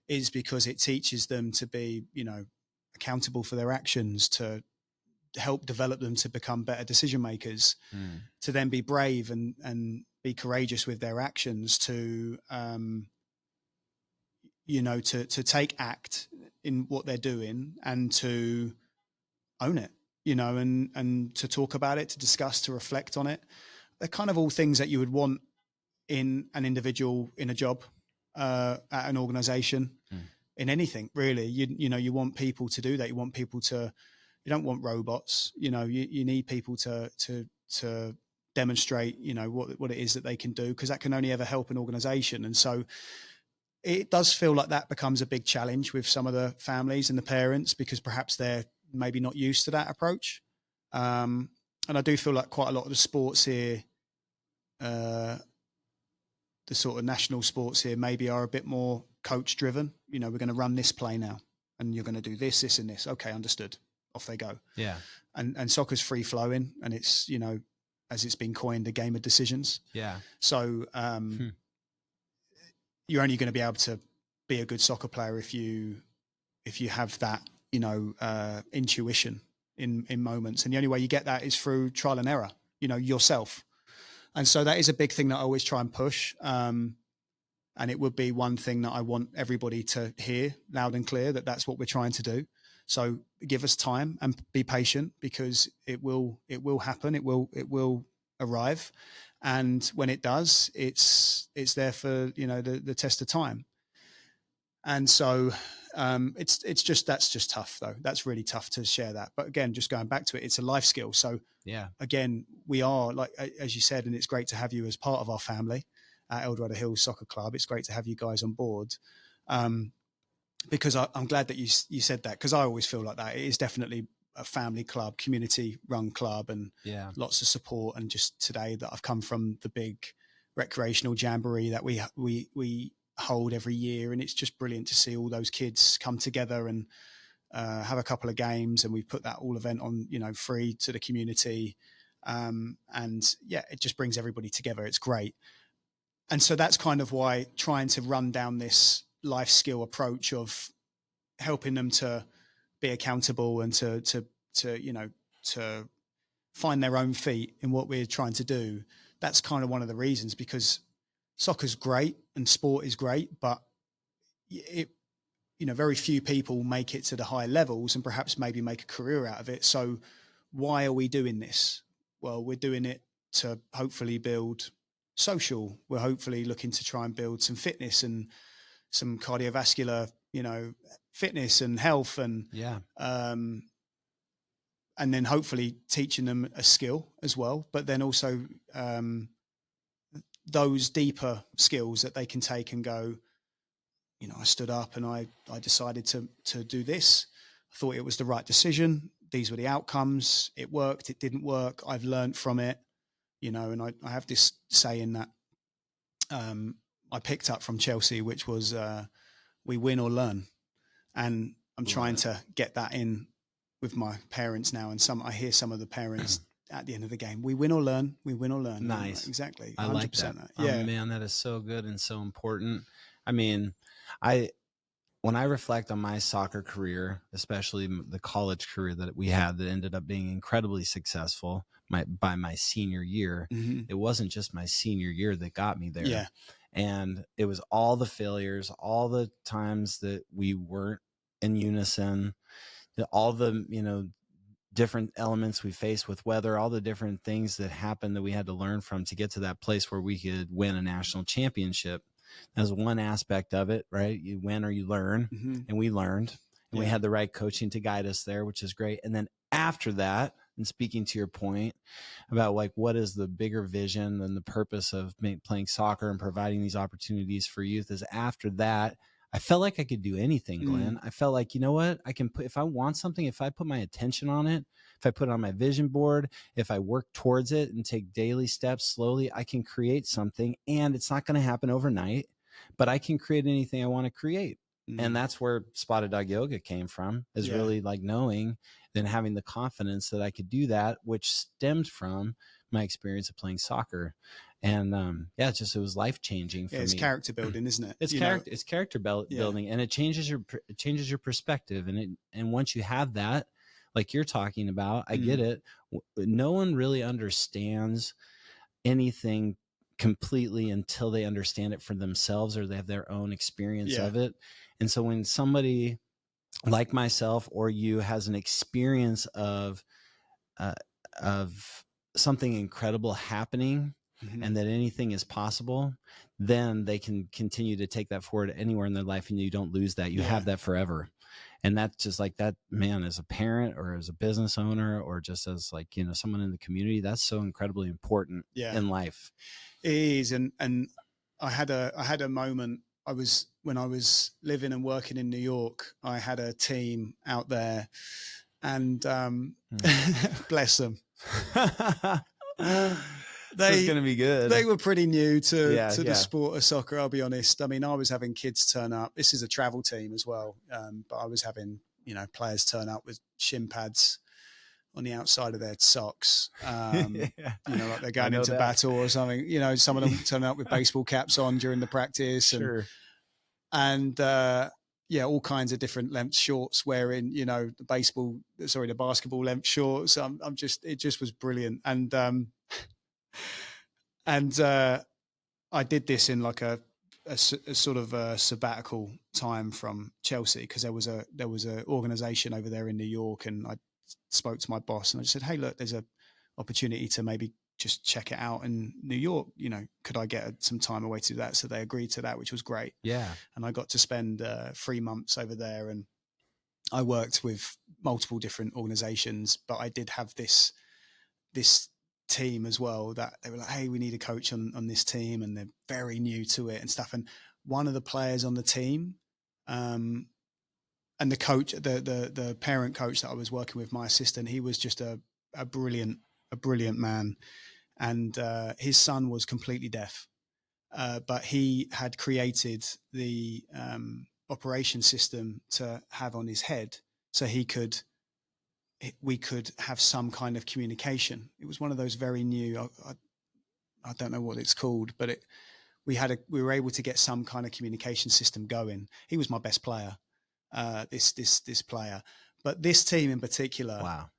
is because it teaches them to be, you know, accountable for their actions, to help develop them to become better decision makers, to then be brave and be courageous with their actions, to you know, to take act in what they're doing and to own it, you know, and to talk about it, to discuss, to reflect on it. They're kind of all things that you would want in an individual, in a job, at an organization, in anything really. You know, you want people to do that. You want people to. You don't want robots. You know, you need people to demonstrate, you know, what it is that they can do, because that can only ever help an organization. And so it does feel like that becomes a big challenge with some of the families and the parents, because perhaps they're maybe not used to that approach. And I do feel like quite a lot of the sports here, the sort of national sports here, maybe are a bit more coach driven. You know, we're going to run this play now and you're going to do this, this and this. Okay, understood. Off they go. Yeah. And soccer's free flowing, and it's, you know, as it's been coined, a game of decisions. Yeah. So you're only going to be able to be a good soccer player if you have that, you know, intuition in moments. And the only way you get that is through trial and error. yourself. And so that is a big thing that I always try and push. And it would be one thing that I want everybody to hear loud and clear, that that's what we're trying to do. So give us time and be patient, because it will happen. It will arrive. And when it does, it's there for, the test of time. And so that's just tough though. That's really tough to share that. But again, just going back to it, it's a life skill. So yeah, again, we are, like, as you said, and it's great to have you as part of our family at Dorado Hills Soccer Club. It's great to have you guys on board. Because I'm glad that you said that, because I always feel like that. It is definitely a family club, community run club, and lots of support. And just today that I've come from the big recreational jamboree that we hold every year, and it's just brilliant to see all those kids come together and have a couple of games, and we put that all event on, free to the community. And yeah, it just brings everybody together. It's great. And so that's kind of why trying to run down this life skill approach of helping them to be accountable and to find their own feet in what we're trying to do. That's kind of one of the reasons, because soccer's great and sport is great, but very few people make it to the high levels and perhaps maybe make a career out of it. So why are we doing this? Well, we're doing it to hopefully build social. We're hopefully looking to try and build some fitness and some cardiovascular, fitness and health, and and then hopefully teaching them a skill as well, but then also those deeper skills that they can take and go, I stood up and I decided to do this. I thought it was the right decision. These were the outcomes. It worked. It didn't work. I've learned from it, and I have this saying that I picked up from Chelsea, which was we win or learn. And I'm trying to get that in with my parents now. And I hear some of the parents at the end of the game, we win or learn, we win or learn. Nice. Exactly. 100% I like that. Yeah. Oh, man, that is so good and so important. I mean, when I reflect on my soccer career, especially the college career that we had that ended up being incredibly successful by my senior year, it wasn't just my senior year that got me there. Yeah. And it was all the failures, all the times that we weren't in unison, all the, different elements we faced with weather, all the different things that happened that we had to learn from to get to that place where we could win a national championship. That was one aspect of it, right? You win or you learn, and we learned, and we had the right coaching to guide us there, which is great. And then after that, and speaking to your point about like, what is the bigger vision and the purpose of playing soccer and providing these opportunities for youth, is after that, I felt like I could do anything, Glenn. I felt like, you know what, I can put, if I want something, if I put my attention on it, if I put it on my vision board, if I work towards it and take daily steps slowly, I can create something. And it's not going to happen overnight, but I can create anything I want to create. And that's where Spotted Dog Yoga came from, is really like knowing, then having the confidence that I could do that, which stemmed from my experience of playing soccer. And it was life changing for me. It's character building, isn't it? It's character building, and it changes your perspective. And once you have that, like you're talking about, I get it. No one really understands anything completely until they understand it for themselves, or they have their own experience of it. And so when somebody like myself or you has an experience of something incredible happening, and that anything is possible, then they can continue to take that forward anywhere in their life, and you don't lose that. You have that forever. And that's just like that, man, as a parent or as a business owner or just as like, someone in the community, that's so incredibly important in life. It is. And I had a moment. When I was living and working in New York, I had a team out there, and bless them. This is going to be good. They were pretty new to the sport of soccer, I'll be honest. I mean, I was having kids turn up. This is a travel team as well. But I was having, players turn up with shin pads on the outside of their socks. Like they're going into battle or something. Some of them turn up with baseball caps on during the practice. Sure. And all kinds of different length shorts, wearing, the basketball length shorts. It just was brilliant. And I did this in like a sort of a sabbatical time from Chelsea, because there was a organization over there in New York, and I spoke to my boss and I just said, hey, look, there's a opportunity to maybe just check it out in New York. Could I get some time away to do that? So they agreed to that, which was great. Yeah. And I got to spend 3 months over there, and I worked with multiple different organizations, but I did have this team as well that they were like, hey, we need a coach on this team, and they're very new to it and stuff. And one of the players on the team, and the coach, the parent coach that I was working with, my assistant, he was just a brilliant man. And his son was completely deaf, but he had created the operation system to have on his head, so we could have some kind of communication. It was one of those very new, I don't know what it's called, but we were able to get some kind of communication system going. He was my best player, this player, but this team in particular. Wow.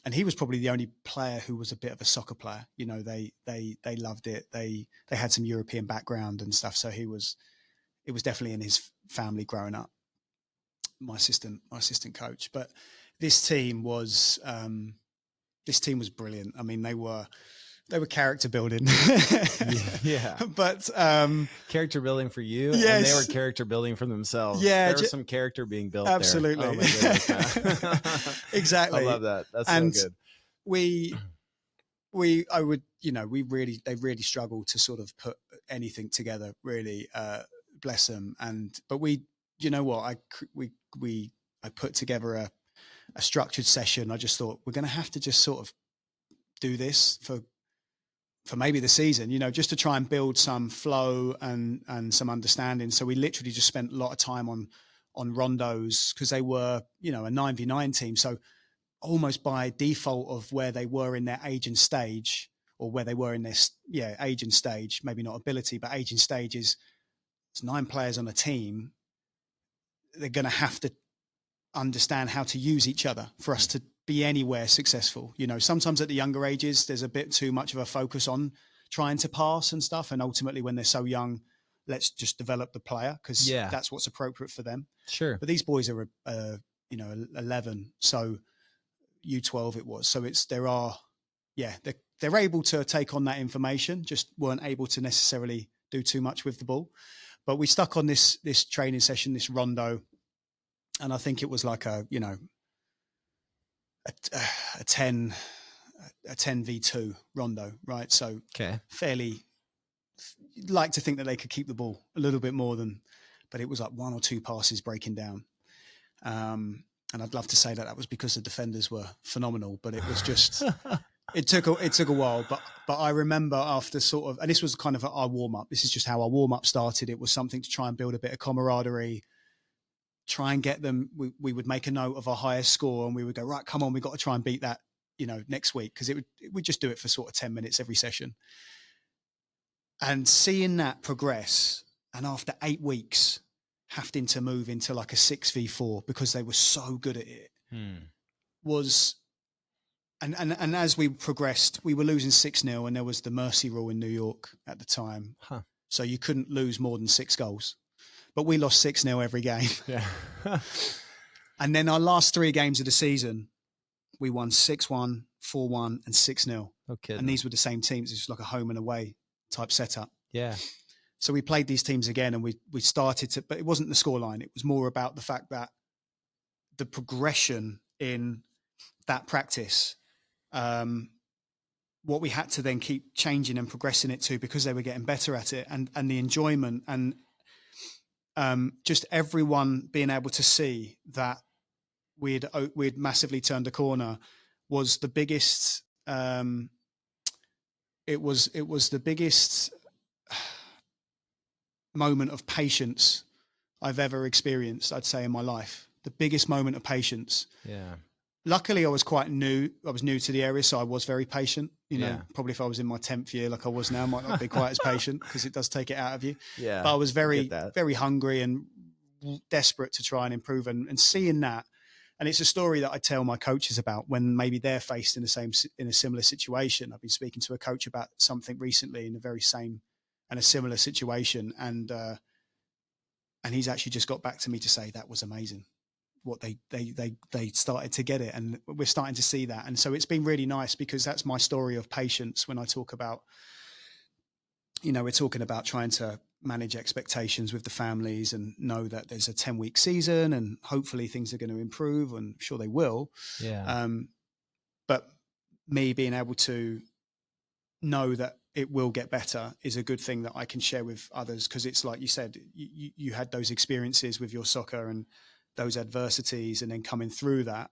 And he was probably the only player who was a bit of a soccer player. They loved it. They had some European background and stuff. So it was definitely in his family growing up. My assistant coach, but this team was brilliant. I mean, they were character building. Yeah. But character building for you, yes. And they were character building for themselves. Yeah, there was some character being built. Absolutely. There. Oh my goodness. Exactly. I love that. That's and so good. They really struggled to sort of put anything together, really, bless them. But I put together a structured session. I just thought, we're going to have to just sort of do this for maybe the season, just to try and build some flow and some understanding. So we literally just spent a lot of time on rondos, because they were, a 9v9 team. So almost by default of where they were in their age and stage, or where they were in their age and stage, maybe not ability, but age and stage is, it's 9 players on a team. They're going to have to understand how to use each other for us to be anywhere successful. Sometimes at the younger ages, there's a bit too much of a focus on trying to pass and stuff. And ultimately, when they're so young, let's just develop the player, because that's what's appropriate for them. Sure. But these boys are, 11. So U12 it was. So they're able to take on that information, just weren't able to necessarily do too much with the ball. But we stuck on this training session, this rondo, and I think it was like a 10v2 rondo, right? So fairly, like to think that they could keep the ball a little bit more but it was like 1 or 2 passes breaking down. And I'd love to say that was because the defenders were phenomenal, but it was just, it took a while. But I remember after sort of, and this was kind of our warm up. This is just how our warm up started. It was something to try and build a bit of camaraderie, try and get them. We would make a note of our highest score, and we would go, right, come on, we've got to try and beat that, next week. Cause we'd just do it for sort of 10 minutes every session. And seeing that progress, and after 8 weeks, having to move into like a 6v4 because they were so good at it was, and as we progressed, we were losing 6-0, and there was the mercy rule in New York at the time. So you couldn't lose more than 6 goals, but we lost 6-0 every game. Yeah. And then our last 3 games of the season, we won 6-1, 4-1, and 6-0. Okay. And these were the same teams. It was like a home and away type setup. Yeah. So we played these teams again, and we started to, but it wasn't the scoreline. It was more about the fact that the progression in that practice, what we had to then keep changing and progressing it to, because they were getting better at it, and the enjoyment, and just everyone being able to see that we'd massively turned a corner was the biggest. It was the biggest moment of patience I've ever experienced, I'd say, in my life. The biggest moment of patience. Yeah. Luckily, I was new to the area, so I was very patient. Probably if I was in my 10th year, like I was now, I might not be quite as patient, because it does take it out of you. Yeah. But I was very, very hungry and desperate to try and improve, and seeing that. And it's a story that I tell my coaches about when maybe they're faced in a similar situation. I've been speaking to a coach about something recently in the very same and a similar situation, and he's actually just got back to me to say that was amazing. What they started to get it, and we're starting to see that. And so it's been really nice, because that's my story of patience. When I talk about, we're talking about trying to manage expectations with the families and know that there's a 10-week season and hopefully things are going to improve, and I'm sure they will. Yeah. But me being able to know that it will get better is a good thing that I can share with others, because it's like you said, you had those experiences with your soccer and those adversities, and then coming through that,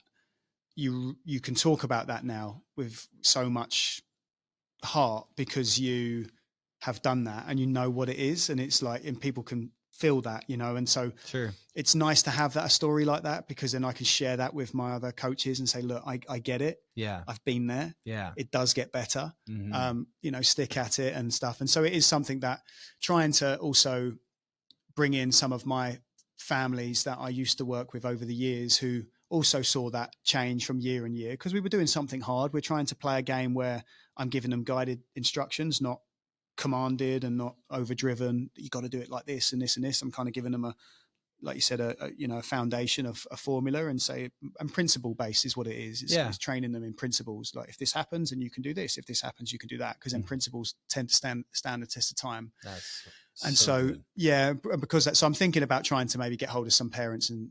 you can talk about that now with so much heart, because you have done that and you know what it is, and it's like, and people can feel that, and so Sure. It's nice to have that, a story like that, because then I can share that with my other coaches and say, look, I get it. Yeah. I've been there. Yeah. It does get better. Mm-hmm. Stick at it and stuff. And so it is something that trying to also bring in some of my families that I used to work with over the years, who also saw that change from year and year, because we were doing something hard. We're trying to play a game where I'm giving them guided instructions, not commanded and not overdriven. You got to do it like this and this and this. I'm kind of giving them like you said, a foundation of a formula, and principle based is what it is. It's training them in principles. Like, if this happens, and you can do this. If this happens, you can do that. Because then principles tend to stand the test of time. So I'm thinking about trying to maybe get hold of some parents and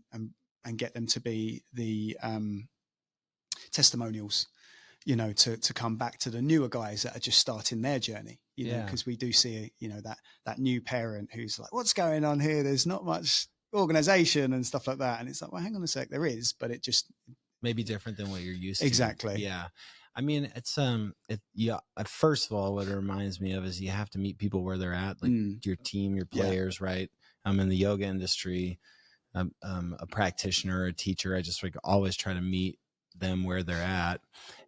get them to be the testimonials, to come back to the newer guys that are just starting their journey, because we do see, that new parent who's like, what's going on here? There's not much organization and stuff like that. And it's like, well, hang on a sec, there is, but it just may be different than what you're used to. Exactly. Yeah. I mean, it's, first of all, what it reminds me of is you have to meet people where they're at, like your team, your players, right? I'm in the yoga industry. I'm a practitioner, a teacher. I just always try to meet them where they're at,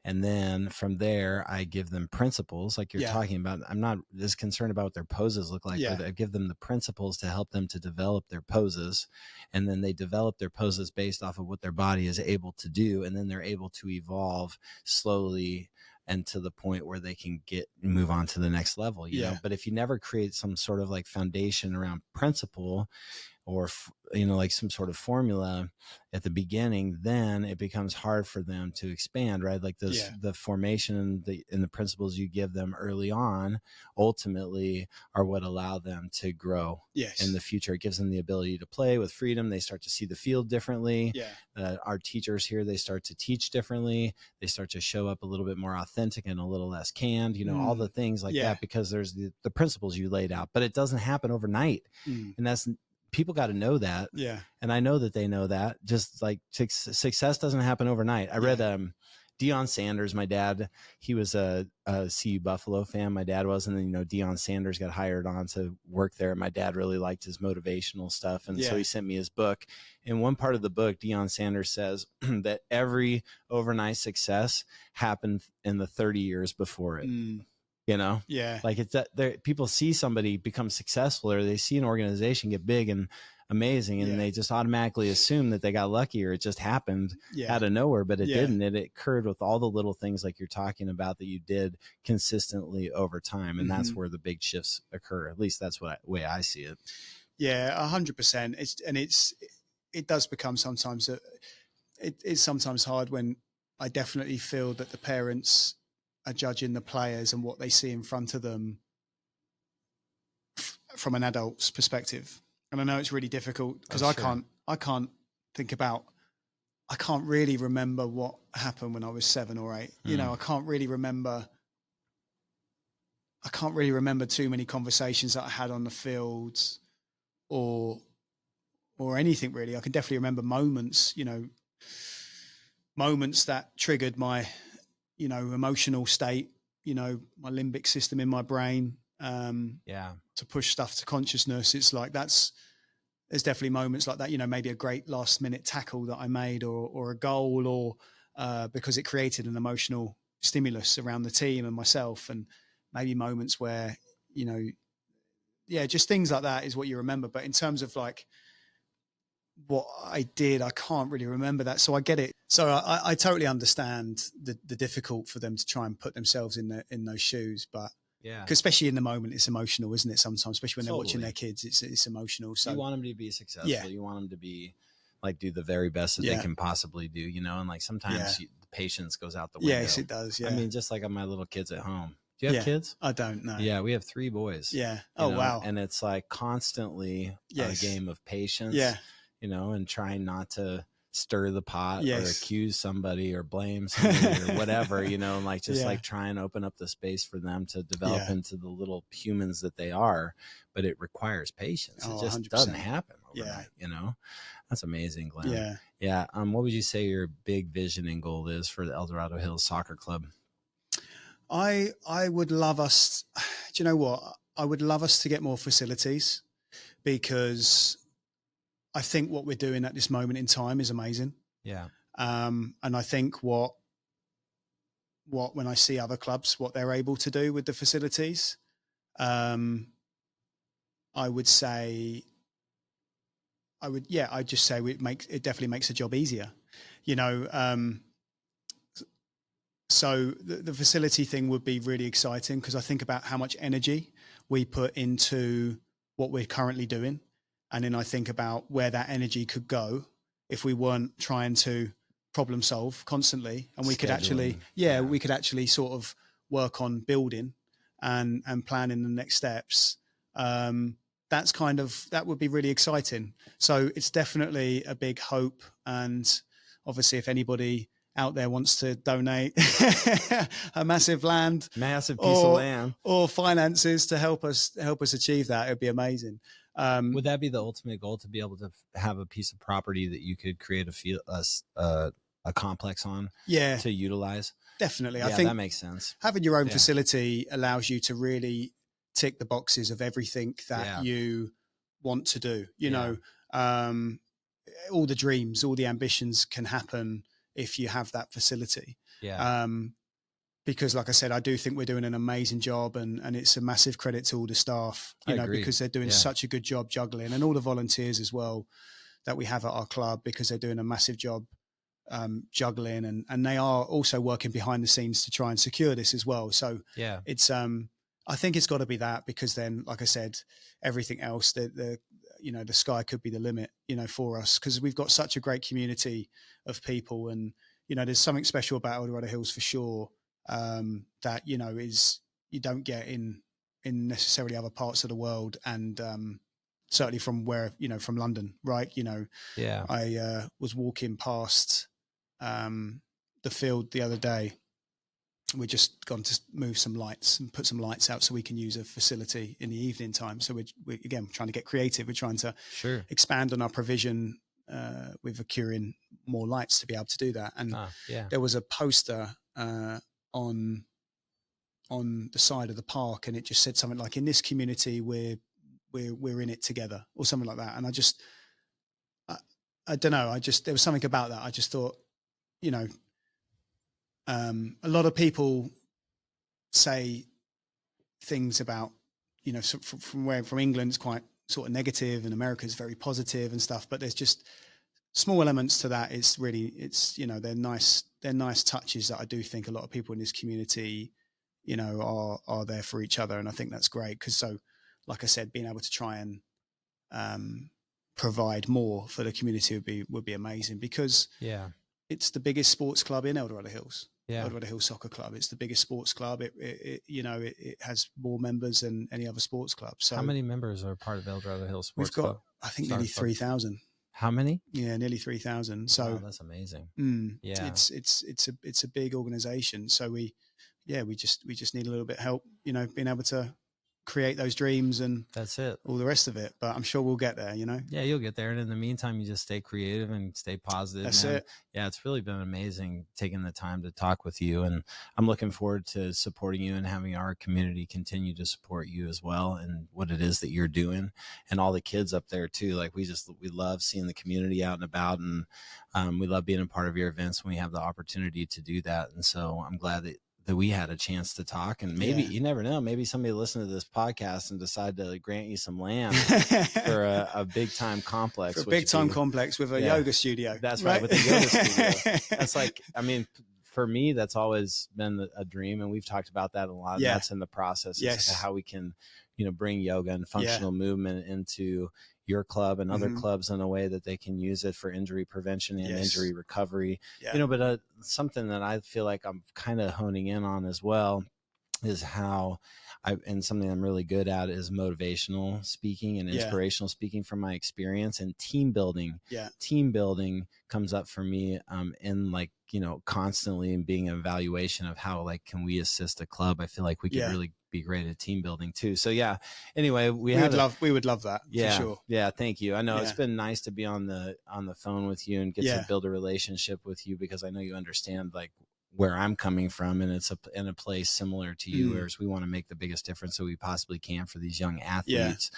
and then from there I give them principles like you're talking about. I'm not as concerned about what their poses look like, but I give them the principles to help them to develop their poses, and then they develop their poses based off of what their body is able to do, and then they're able to evolve slowly and to the point where they can move on to the next level, you know. But if you never create some sort of like foundation around principle, or like some sort of formula at the beginning, then it becomes hard for them to expand, right? Like the formation and the principles you give them early on ultimately are what allow them to grow in the future. It gives them the ability to play with freedom. They start to see the field differently. Our teachers here, they start to teach differently. They start to show up a little bit more authentic and a little less canned, all the things like that, because there's the principles you laid out. But it doesn't happen overnight. And people got to know that. And I know that they know that. Just like success doesn't happen overnight. I read Deion Sanders, my dad, he was a CU Buffalo fan. My dad was, and then, Deion Sanders got hired on to work there. My dad really liked his motivational stuff. And so he sent me his book. In one part of the book, Deion Sanders says that every overnight success happened in the 30 years before it. Like it's that people see somebody become successful, or they see an organization get big and amazing, and they just automatically assume that they got lucky, or it just happened out of nowhere, but it didn't. It occurred with all the little things like you're talking about that you did consistently over time. And that's where the big shifts occur. At least that's way I see it. 100%. It does become sometimes, it's sometimes hard when I definitely feel that the parents are judging the players and what they see in front of them from an adult's perspective. And I know it's really difficult, because I can't really remember what happened when I was 7 or 8. I can't really remember too many conversations that I had on the fields or anything really. I can definitely remember moments that triggered my emotional state, my limbic system in my brain, to push stuff to consciousness. It's like, there's definitely moments like that, maybe a great last minute tackle that I made, or a goal, or because it created an emotional stimulus around the team and myself, and maybe moments where, just things like that is what you remember. But in terms of like what I did. I can't really remember that. So I get it. So I totally understand the difficult for them to try and put themselves in those shoes. But yeah, because especially in the moment, it's emotional, isn't it? Sometimes, especially when they're watching Totally. their kids, it's emotional. So You want them to be successful. Yeah. You want them to be like do the very best that they Yeah. can possibly do, you know, and like sometimes the patience goes out the window. yes, it does. Yeah. I mean, just like my little kids at home. Do you have Yeah. kids? I don't know. Yeah, we have 3 boys. Yeah. you Oh, know, wow. And it's like constantly Yes. a game of patience, Yeah. you know, and trying not to stir the pot or Yes. accuse somebody or blame somebody or whatever, you know, and like just Yeah. like try and open up the space for them to develop Yeah. into the little humans that they are. But it requires patience. Oh, It just 100%. doesn't happen Yeah. overnight, you know. That's amazing, Glenn. Yeah. Yeah. What would you say your big vision and goal is for the Dorado Hills Soccer Club? I would love us. Do you know what? I would love us to get more facilities, because I think what we're doing at this moment in time is amazing. Yeah. And I think what when I see other clubs, what they're able to do with the facilities, I would say, I'd just say it definitely makes the job easier, you know. So the facility thing would be really exciting, because I think about how much energy we put into what we're currently doing. And then I think about where that energy could go if we weren't trying to problem solve constantly. And we could actually, we could actually sort of work on building and planning the next steps. That would be really exciting. So it's definitely a big hope. And obviously, if anybody out there wants to donate a massive piece of land or finances to help us achieve that, it'd be amazing. Would that be the ultimate goal, to be able to have a piece of property that you could create a complex on to utilize? Definitely. Yeah, I think that makes sense. Having your own facility allows you to really tick the boxes of everything that you want to do. You know, all the dreams, all the ambitions can happen if you have that facility. Yeah. Because like I said, I do think we're doing an amazing job, and it's a massive credit to all the staff, you know, because they're doing such a good job juggling, and all the volunteers as well that we have at our club, because they're doing a massive job juggling, and they are also working behind the scenes to try and secure this as well. So it's I think it's got to be that, because then, like I said, everything else, the sky could be the limit, you know, for us, because we've got such a great community of people, and you know, there's something special about Dorado Hills for sure, that, you know, is you don't get in necessarily other parts of the world, and certainly from from London, right? You know, I was walking past the field the other day. We're just gone to move some lights and put some lights out so we can use a facility in the evening time. So we're again trying to get creative. We're trying to expand on our provision with acquiring more lights to be able to do that. And there was a poster on the side of the park, and it just said something like, "In this community, we're in it together," or something like that. And I don't know. There was something about that. I just thought, you know, a lot of people say things about, you know, from England, it's quite sort of negative, and America's very positive and stuff. But there's just small elements to that. It's you know, they're nice touches that I do think a lot of people in this community, you know, are there for each other. And I think that's great, because so, like I said, being able to try and provide more for the community would be amazing, because it's the biggest sports club in Dorado Hills. Dorado Hills Soccer Club. It's the biggest sports club. It has more members than any other sports club. So how many members are part of Dorado Hills Sports Club? Club? I think nearly 3,000. How many? Yeah, nearly 3,000. So that's amazing. It's a big organization. So we just need a little bit of help, you know, being able to create those dreams, and that's it, all the rest of it. But I'm sure we'll get there, you know. Yeah, you'll get there, and in the meantime, you just stay creative and stay positive. That's it. Yeah, it's really been amazing taking the time to talk with you, and I'm looking forward to supporting you and having our community continue to support you as well, and what it is that you're doing, and all the kids up there too. Like we love seeing the community out and about, and we love being a part of your events when we have the opportunity to do that. And so I'm glad that we had a chance to talk, and maybe you never know, maybe somebody listened to this podcast and decide to grant you some land for a big time complex, for a big time complex with a yoga studio. That's right, with the yoga studio. That's like, I mean, for me, that's always been a dream, and we've talked about that a lot. And that's in the process. It's like how we can, you know, bring yoga and functional movement into your club and other clubs in a way that they can use it for injury prevention and injury recovery. You know, but something that I feel like I'm kind of honing in on as well is how and something I'm really good at is motivational speaking and inspirational speaking from my experience, and team building. Team building comes up for me in like, you know, constantly and being an evaluation of how, like, can we assist a club? I feel like we could really be great at team building too. So anyway, we would love that. For sure. Yeah. Thank you. I know it's been nice to be on the phone with you and get to build a relationship with you, because I know you understand like where I'm coming from, and it's in a place similar to you, whereas we want to make the biggest difference that we possibly can for these young athletes.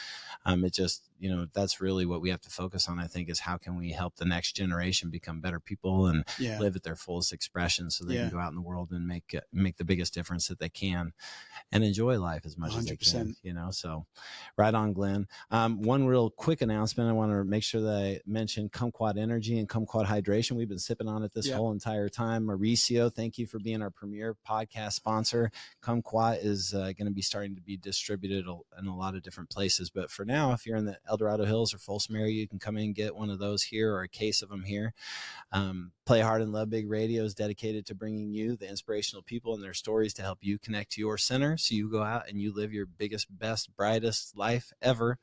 It just, you know, that's really what we have to focus on, I think, is how can we help the next generation become better people and live at their fullest expression, so they can go out in the world and make the biggest difference that they can and enjoy life as much 100%. As they can, you know? So right on, Glenn. One real quick announcement. I want to make sure that I mention Kumquat Energy and Kumquat Hydration. We've been sipping on it this whole entire time. Mauricio, thank you for being our premier podcast sponsor. Kumquat is going to be starting to be distributed in a lot of different places, but for now, if you're in the El Dorado Hills or Folsom area, you can come in and get one of those here, or a case of them here. Play Hard and Love Big Radio is dedicated to bringing you the inspirational people and their stories to help you connect to your center, so you go out and you live your biggest, best, brightest life ever.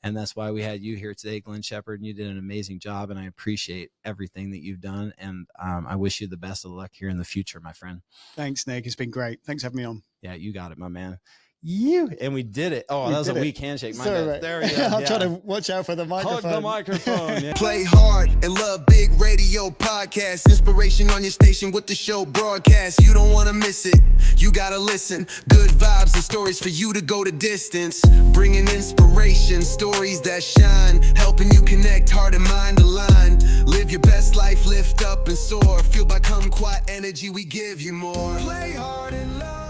And that's why we had you here today, Glenn Shepard, and you did an amazing job, and I appreciate everything that you've done, and I wish you the best of luck here in the future, my friend. Thanks, Nick. It's been great. Thanks for having me on. Yeah, you got it, my man. And we did it. Oh, that was a weak handshake. There we go. I'm trying to watch out for the microphone. Hug the microphone. Play hard and love big radio podcast. Inspiration on your station with the show broadcast. You don't want to miss it. You got to listen. Good vibes and stories for you to go the distance. Bringing inspiration, stories that shine. Helping you connect heart and mind aligned. Live your best life, lift up and soar. Fueled by Kumquat energy, we give you more. Play hard and love.